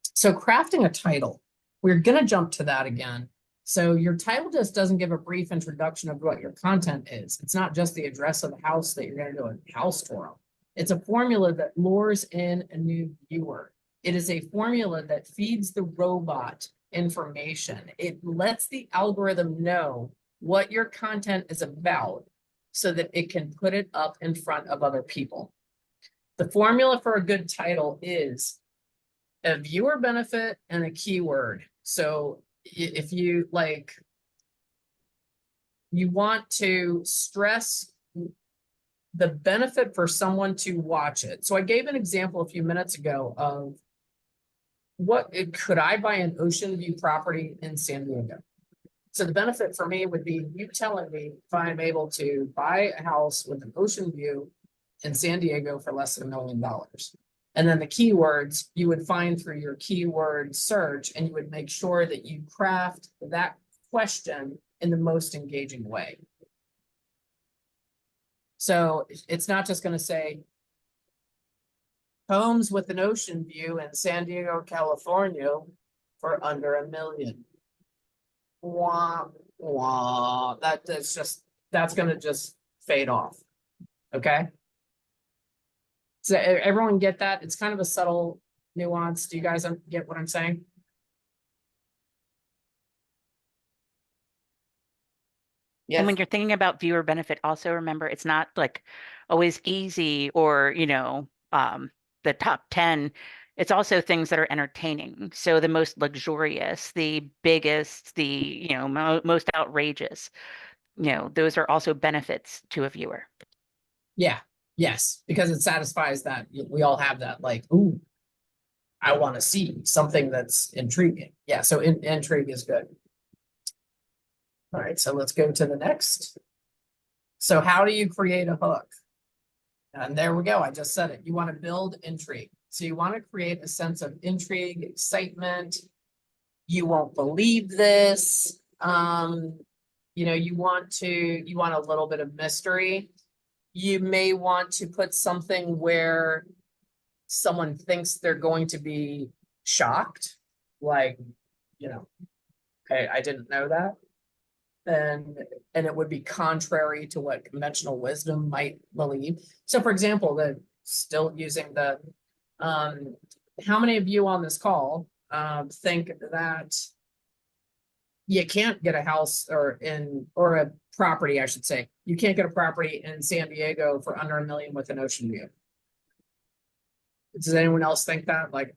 Speaker 1: So crafting a title, we're going to jump to that again. So your title just doesn't give a brief introduction of what your content is. It's not just the address of the house that you're going to do a house tour of. It's a formula that lures in a new viewer. It is a formula that feeds the robot information. It lets the algorithm know what your content is about so that it can put it up in front of other people. The formula for a good title is a viewer benefit and a keyword. So if you you want to stress the benefit for someone to watch it. So I gave an example a few minutes ago of could I buy an ocean view property in San Diego? So the benefit for me would be you telling me if I'm able to buy a house with an ocean view in San Diego for less than $1 million. And then the keywords you would find through your keyword search, and you would make sure that you craft that question in the most engaging way. So it's not just going to say homes with an ocean view in San Diego, California for under $1 million. Wah, wah. That's going to just fade off. Okay. So everyone get that? It's kind of a subtle nuance. Do you guys get what I'm saying?
Speaker 3: Yes.
Speaker 7: And when you're thinking about viewer benefit, also remember it's not like always easy or, the top 10. It's also things that are entertaining. So the most luxurious, the biggest, the, most outrageous, those are also benefits to a viewer.
Speaker 1: Yeah. Yes. Because it satisfies that. We all have that, like, ooh, I want to see something that's intriguing. Yeah. So intrigue is good. All right. So let's go to the next. So how do you create a hook? And there we go. I just said it. You want to build intrigue. So you want to create a sense of intrigue, excitement. You won't believe this. You want a little bit of mystery. You may want to put something where someone thinks they're going to be shocked. Like, hey, I didn't know that. And it would be contrary to what conventional wisdom might believe. So for example, still using the how many of you on this call think that you can't get a house or a property, I should say, you can't get a property in San Diego for under $1 million with an ocean view? Does anyone else think that? Like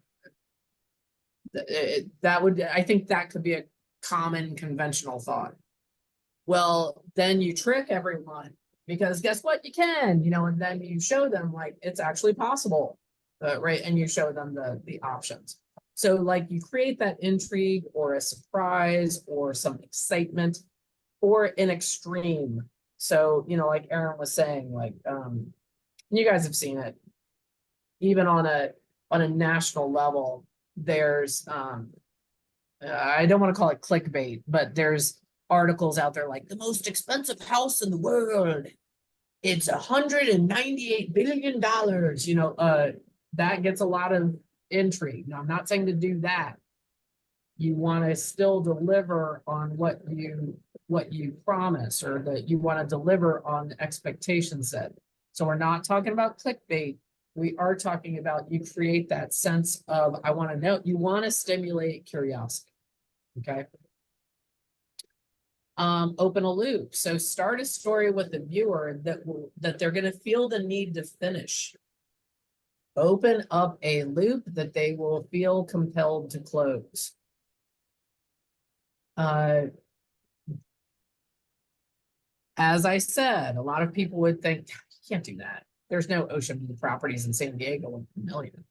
Speaker 1: I think that could be a common conventional thought. Well, then you trick everyone, because guess what? You can, and then you show them like it's actually possible, right? And you show them the options. So like you create that intrigue or a surprise or some excitement or an extreme. So, like Aaron was saying, like, you guys have seen it, even on a national level, there's, I don't want to call it clickbait, but there's articles out there like the most expensive house in the world. It's $198 billion. That gets a lot of intrigue. Now, I'm not saying to do that. You want to still deliver on what you promise, or that you want to deliver on the expectation set. So we're not talking about clickbait. We are talking about you create that sense of, I want to know, you want to stimulate curiosity. Okay. Open a loop. So start a story with the viewer that they're going to feel the need to finish. Open up a loop that they will feel compelled to close. As I said, a lot of people would think, you can't do that. There's no ocean view properties in San Diego with $1 million.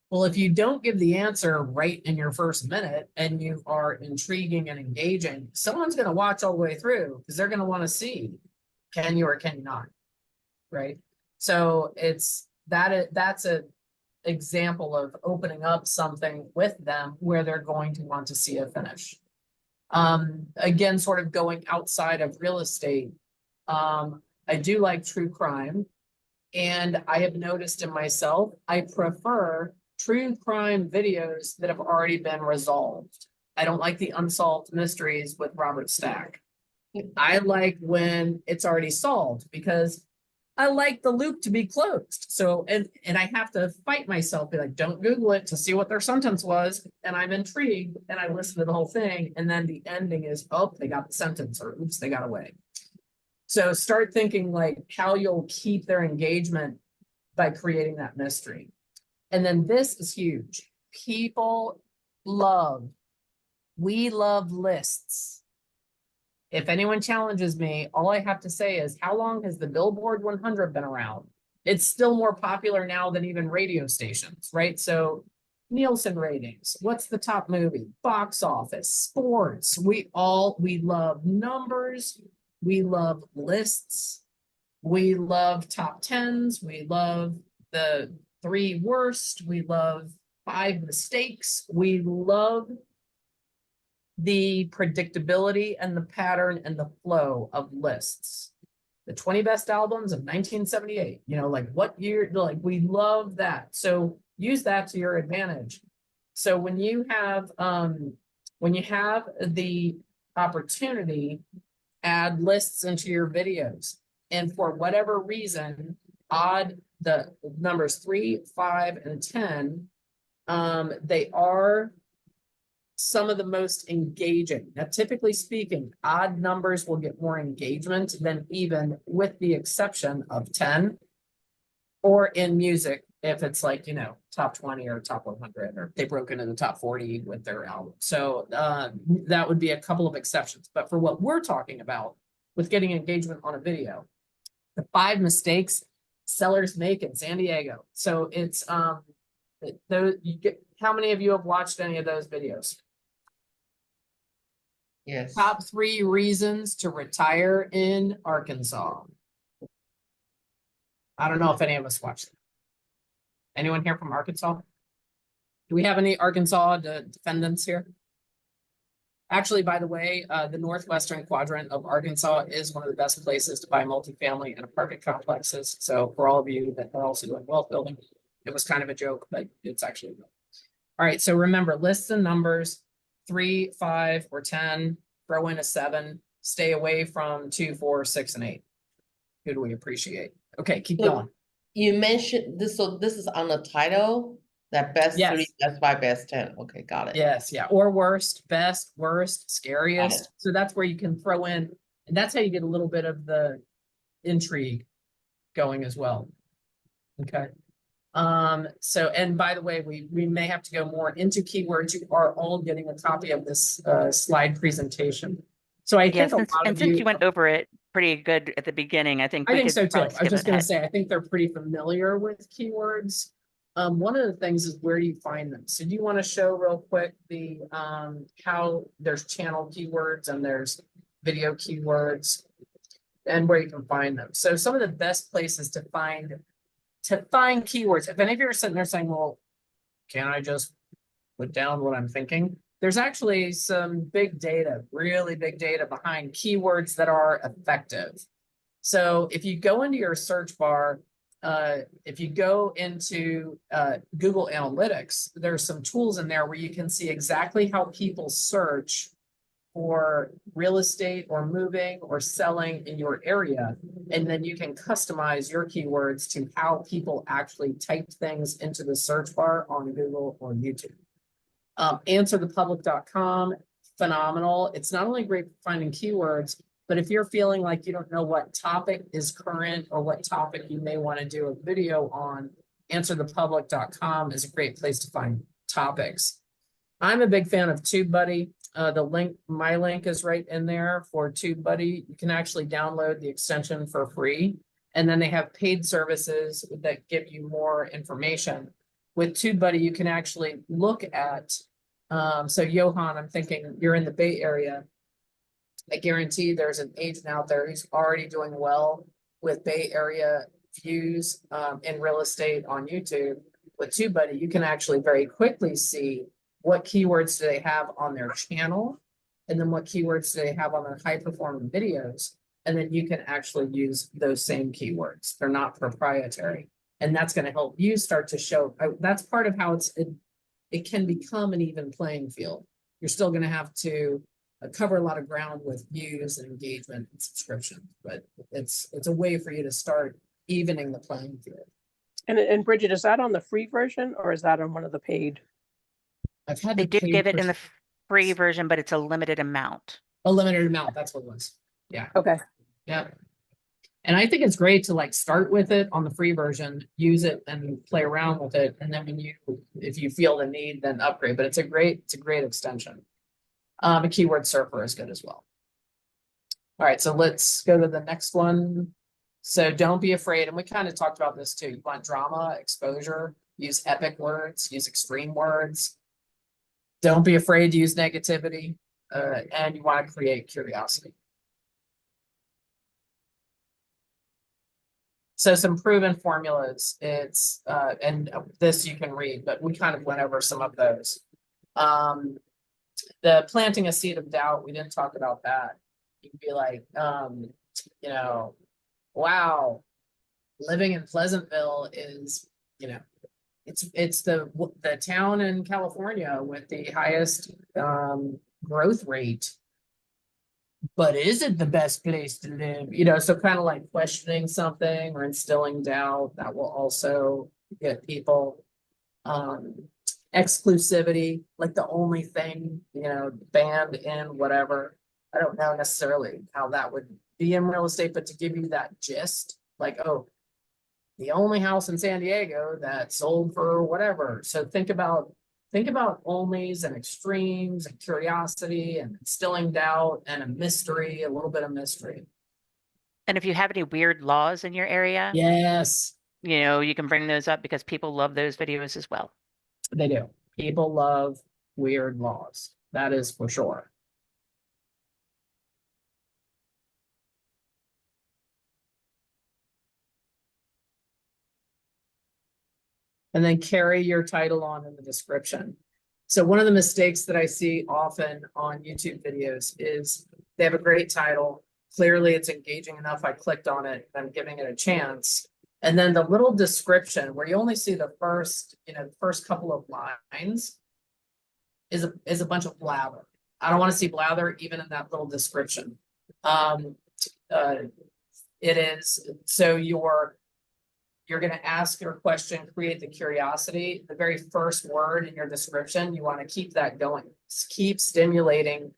Speaker 1: Well, if you don't give the answer right in your first minute and you are intriguing and engaging, someone's going to watch all the way through, because they're going to want to see, can you or can you not, right? So that's a example of opening up something with them where they're going to want to see a finish. Again, sort of going outside of real estate. I do like true crime, and I have noticed in myself, I prefer true crime videos that have already been resolved. I don't like the unsolved mysteries with Robert Stack. I like when it's already solved, because I like the loop to be closed. So, and I have to fight myself, be like, don't Google it to see what their sentence was. And I'm intrigued and I listen to the whole thing. And then the ending is, oh, they got the sentence, or oops, they got away. So start thinking like how you'll keep their engagement by creating that mystery. And then this is huge. We love lists. If anyone challenges me, all I have to say is, how long has the Billboard 100 been around? It's still more popular now than even radio stations, right? So Nielsen ratings, what's the top movie, box office, sports. We love numbers. We love lists. We love top tens. We love the 3 worst. We love 5 mistakes. We love the predictability and the pattern and the flow of lists. The 20 best albums of 1978, you know, like what year, like we love that. So use that to your advantage. So when you have the opportunity, add lists into your videos. And for whatever reason, the numbers 3, 5, and 10, they are some of the most engaging. Now, typically speaking, odd numbers will get more engagement than even, with the exception of 10, or in music, if it's like, you know, top 20 or top 100, or they broke into the top 40 with their album. So that would be a couple of exceptions. But for what we're talking about with getting engagement on a video, the 5 mistakes sellers make in San Diego. So it's those, you get, how many of you have watched any of those videos?
Speaker 3: Yes.
Speaker 1: Top 3 reasons to retire in Arkansas. I don't know if any of us watched them. Anyone here from Arkansas? Do we have any Arkansas defendants here? Actually, by the way, the northwestern quadrant of Arkansas is one of the best places to buy multifamily and apartment complexes. So for all of you that are also doing wealth building, it was kind of a joke, but it's actually real. All right, so remember, lists and numbers, 3, 5, or 10, throw in a 7, stay away from 2, 4, 6, and 8. Who do we appreciate? Okay, keep
Speaker 3: So
Speaker 1: going.
Speaker 3: you mentioned this, so this is on the title, that best 3,
Speaker 1: Yes.
Speaker 3: best 5, best 10. Okay, got it.
Speaker 1: Yes, yeah, or worst, best, worst,
Speaker 3: Got
Speaker 1: scariest.
Speaker 3: it.
Speaker 1: So that's where you can throw in, and that's how you get a little bit of the intrigue going as well. Okay. So, and by the way, we may have to go more into keywords. You are all getting a copy of this slide presentation. So I
Speaker 7: Yeah,
Speaker 1: think a lot of
Speaker 7: since
Speaker 1: you,
Speaker 7: you went over it pretty good at the beginning, I think
Speaker 1: I
Speaker 7: we
Speaker 1: think
Speaker 7: could
Speaker 1: so too.
Speaker 7: probably
Speaker 1: I was
Speaker 7: skip
Speaker 1: just going to
Speaker 7: ahead.
Speaker 1: say, I think they're pretty familiar with keywords. One of the things is, where do you find them? So do you want to show real quick the how there's channel keywords and there's video keywords and where you can find them. So some of the best places to find keywords. If any of you are sitting there saying, well, can I just put down what I'm thinking? There's actually some big data, really big data behind keywords that are effective. So if you go into your search bar, if you go into Google Analytics, there's some tools in there where you can see exactly how people search for real estate or moving or selling in your area. And then you can customize your keywords to how people actually type things into the search bar on Google or YouTube. Answerthepublic.com, phenomenal. It's not only great for finding keywords, but if you're feeling like you don't know what topic is current or what topic you may want to do a video on, answerthepublic.com is a great place to find topics. I'm a big fan of TubeBuddy. My link is right in there for TubeBuddy. You can actually download the extension for free. And then they have paid services that give you more information. With TubeBuddy, you can actually look at, so Johan, I'm thinking you're in the Bay Area. I guarantee there's an agent out there who's already doing well with Bay Area views in real estate on YouTube. With TubeBuddy, you can actually very quickly see what keywords do they have on their channel, and then what keywords do they have on their high performing videos. And then you can actually use those same keywords. They're not proprietary. And that's going to help you start to show, that's part of how it can become an even playing field. You're still going to have to cover a lot of ground with views and engagement and subscription, but it's a way for you to start evening the playing field.
Speaker 2: And Bridget, is that on the free version or is that on one of the paid?
Speaker 1: I've had
Speaker 7: They
Speaker 1: to
Speaker 7: did
Speaker 1: pay
Speaker 7: give it
Speaker 1: for
Speaker 7: in the free version, but it's a limited amount.
Speaker 1: a limited amount. That's what it was. Yeah.
Speaker 2: Okay.
Speaker 1: Yeah. And I think it's great to like start with it on the free version, use it and play around with it. And then if you feel the need, then upgrade, but it's a great extension. A keyword surfer is good as well. All right, so let's go to the next one. So don't be afraid. And we kind of talked about this too. You want drama, exposure. use epic words, use extreme words. Don't be afraid to use negativity, and you want to create curiosity. So some proven formulas, it's, and this you can read, but we kind of went over some of those. The planting a seed of doubt, we didn't talk about that. You can be like, you know, wow, living in Pleasantville is, you know, it's the town in California with the highest growth rate. But is it the best place to live? You know, so kind of like questioning something or instilling doubt, that will also get people. Exclusivity, like the only thing, you know, banned in whatever. I don't know necessarily how that would be in real estate, but to give you that gist, like, oh, the only house in San Diego that sold for whatever. So think about onlys and extremes and curiosity and instilling doubt and a mystery, a little bit of mystery.
Speaker 7: And if you have any weird laws in your area,
Speaker 1: Yes,
Speaker 7: you know, you can bring those up because people love those videos as well.
Speaker 1: they do. People love weird laws. That is for sure. And then carry your title on in the description. So one of the mistakes that I see often on YouTube videos is they have a great title. Clearly it's engaging enough. I clicked on it. I'm giving it a chance. And then the little description where you only see the first, you know, the first couple of lines is a bunch of blather. I don't want to see blather even in that little description. It is, so you're going to ask your question, create the curiosity. The very first word in your description, you want to keep that going. Keep stimulating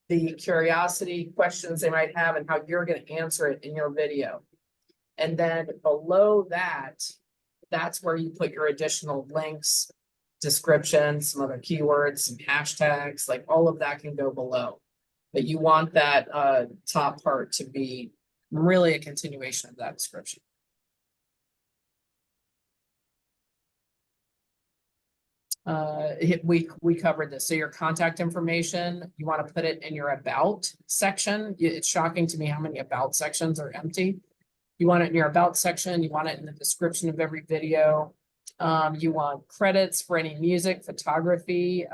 Speaker 1: the curiosity questions they might have and how you're going to answer it in your video. And then below that, that's where you put your additional links, descriptions, some other keywords, some hashtags, like all of that can go below. But you want that top part to be really a continuation of that description. We covered this. So your contact information, you want to put it in your about section. It's shocking to me how many about sections are empty. You want it in your about section. You want it in the description of every video. You want credits for any music, photography,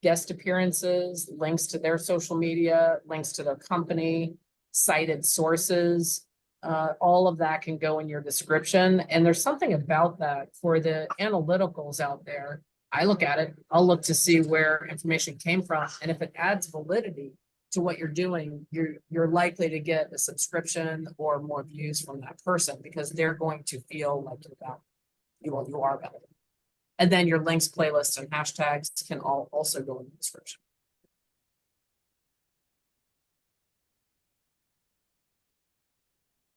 Speaker 1: guest appearances, links to their social media, links to their company, cited sources. All of that can go in your description. And there's something about that for the analyticals out there. I look at it, I'll look to see where information came from. And if it adds validity to what you're doing, you're likely to get a subscription or more views from that person because they're going to feel like you are valuable. And then your links, playlists, and hashtags can also go in the description.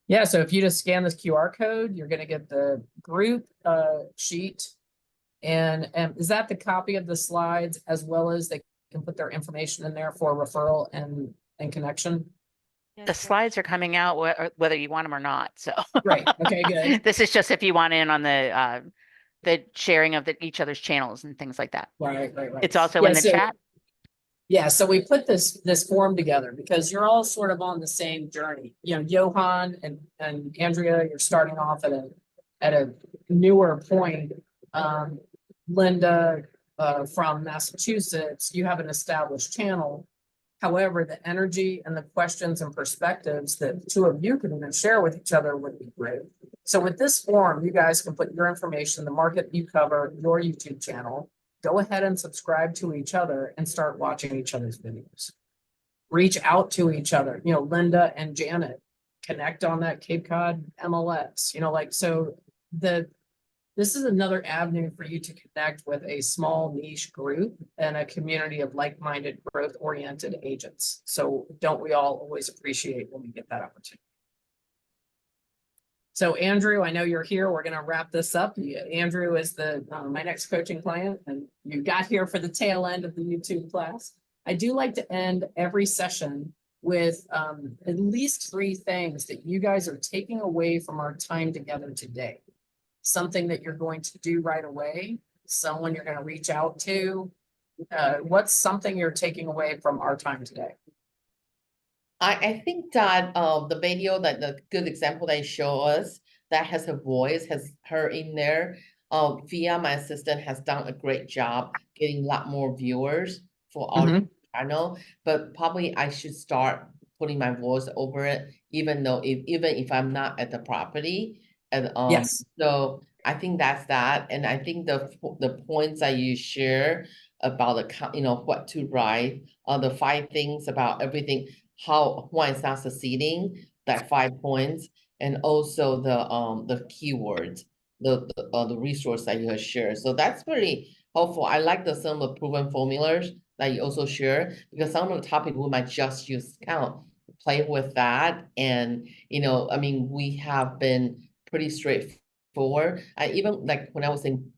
Speaker 1: Yeah, so if you just scan this QR code, you're going to get the group sheet. And is that the copy of the slides as well as they can put their information in there for referral and connection?
Speaker 7: The slides are coming out whether you want them or not. So
Speaker 1: Right. Okay, good.
Speaker 7: This is just if you want in on the sharing of each other's channels and things like that.
Speaker 1: Right.
Speaker 7: It's also in the chat.
Speaker 1: Yeah, so we put this form together because you're all sort of on the same journey. You know, Johan and Andrea, you're starting off at a newer point. Linda from Massachusetts, you have an established channel. However, the energy and the questions and perspectives that the two of you can even share with each other would be great. So with this form, you guys can put your information, the market you cover, your YouTube channel, go ahead and subscribe to each other and start watching each other's videos. Reach out to each other, you know, Linda and Janet, connect on that Cape Cod MLS, you know, like, so this is another avenue for you to connect with a small niche group and a community of like-minded, growth-oriented agents. So don't we all always appreciate when we get that opportunity? So Andrew, I know you're here. We're going to wrap this up. Andrew is my next coaching client, and you got here for the tail end of the YouTube class. I do like to end every session with at least 3 things that you guys are taking away from our time together today. something that you're going to do right away, someone you're going to reach out to? What's something you're taking away from our time today?
Speaker 3: I think that the video, that the good example they show us, that has her voice, has her in there. Via, my assistant, has done a great job getting a lot more viewers for our channel. But probably I should start putting my voice over it, even if I'm not at the property. And
Speaker 1: Yes.
Speaker 3: so I think that's that. And I think the points that you share about what to write, the 5 things about everything, how one is not succeeding, that 5 points, and also the keywords, the resource that you have shared. So that's really helpful. I like some of the proven formulas that you also share, because some of the topic we might just use count, play with that. And I mean, we have been pretty straightforward. I even, like, when I was in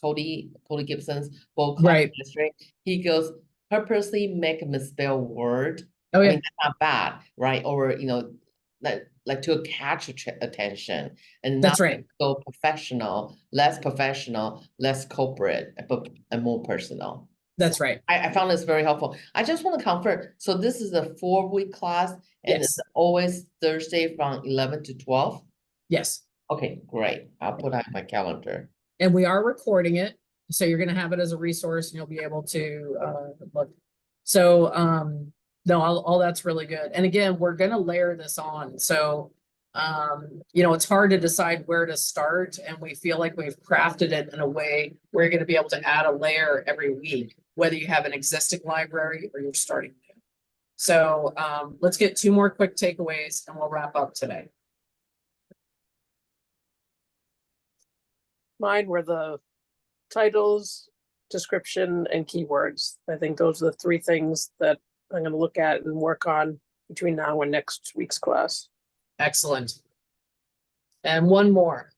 Speaker 3: Cody Gibson's bold class
Speaker 1: Right.
Speaker 3: district, he goes, purposely make a misspelled word.
Speaker 1: Oh,
Speaker 3: I
Speaker 1: yeah.
Speaker 3: mean, that's not bad, right? Or, like to catch attention, and
Speaker 1: That's
Speaker 3: not
Speaker 1: right.
Speaker 3: so professional, less corporate, but and more personal.
Speaker 1: That's right.
Speaker 3: I found this very helpful. I just want to confirm, so this is a 4-week class, and
Speaker 1: Yes.
Speaker 3: it's always Thursday from 11 to 12?
Speaker 1: Yes.
Speaker 3: Okay, great. I'll put that in my calendar.
Speaker 1: And we are recording it. So you're going to have it as a resource and you'll be able to look. So no, all that's really good. And again, we're going to layer this on. So it's hard to decide where to start, and we feel like we've crafted it in a way where you're going to be able to add a layer every week, whether you have an existing library or you're starting new. So let's get 2 more quick takeaways and we'll wrap up today.
Speaker 2: Mine were the titles, description, and keywords. I think those are the 3 things that I'm going to look at and work on between now and next week's class.
Speaker 1: Excellent. And 1 more.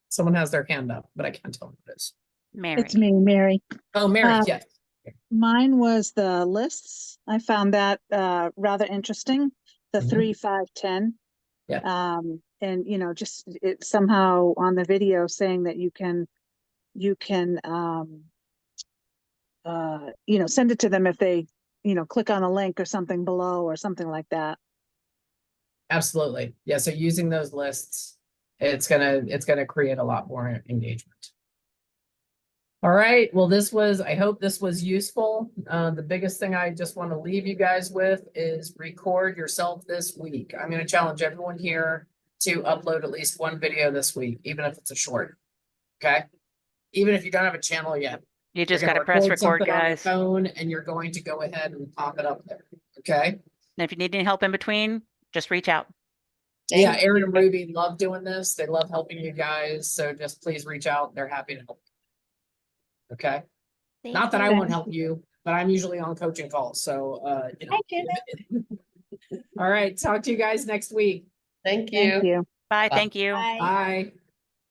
Speaker 1: Someone has their hand up, but I can't tell who it is.
Speaker 7: Mary.
Speaker 10: It's me, Mary.
Speaker 1: Oh, Mary,
Speaker 10: Uh,
Speaker 1: yes.
Speaker 10: Mine was the lists. I found that rather interesting. The
Speaker 1: Mhm.
Speaker 10: 3, 5, 10.
Speaker 1: Yeah.
Speaker 10: And just it somehow on the video saying that you can send it to them if they click on a link or something below or something like that.
Speaker 1: Absolutely. Yeah. So using those lists, it's gonna create a lot more engagement. All right. Well, I hope this was useful. The biggest thing I just want to leave you guys with is record yourself this week. I'm going to challenge everyone here to upload at least 1 video this week, even if it's a short. Okay. Even if you don't have a channel yet.
Speaker 7: You just
Speaker 1: You're
Speaker 7: got to
Speaker 1: gonna
Speaker 7: press record,
Speaker 1: something on your
Speaker 7: guys.
Speaker 1: phone, and you're going to go ahead and pop it up there. Okay.
Speaker 7: And if you need any help in between, just reach out.
Speaker 1: Yeah,
Speaker 3: Thank
Speaker 1: Aaron
Speaker 3: you.
Speaker 1: and Ruby love doing this. They love helping you guys. So just please reach out. They're happy to help. Okay.
Speaker 4: Thank
Speaker 1: Not that I
Speaker 4: you.
Speaker 1: won't help you, but I'm usually on coaching calls. So,
Speaker 3: Hi, Janet.
Speaker 1: all right. Talk to you guys next week.
Speaker 3: Thank you.
Speaker 10: Thank you.
Speaker 7: Bye.
Speaker 3: Bye.
Speaker 7: Thank you.
Speaker 4: Bye.
Speaker 1: Bye.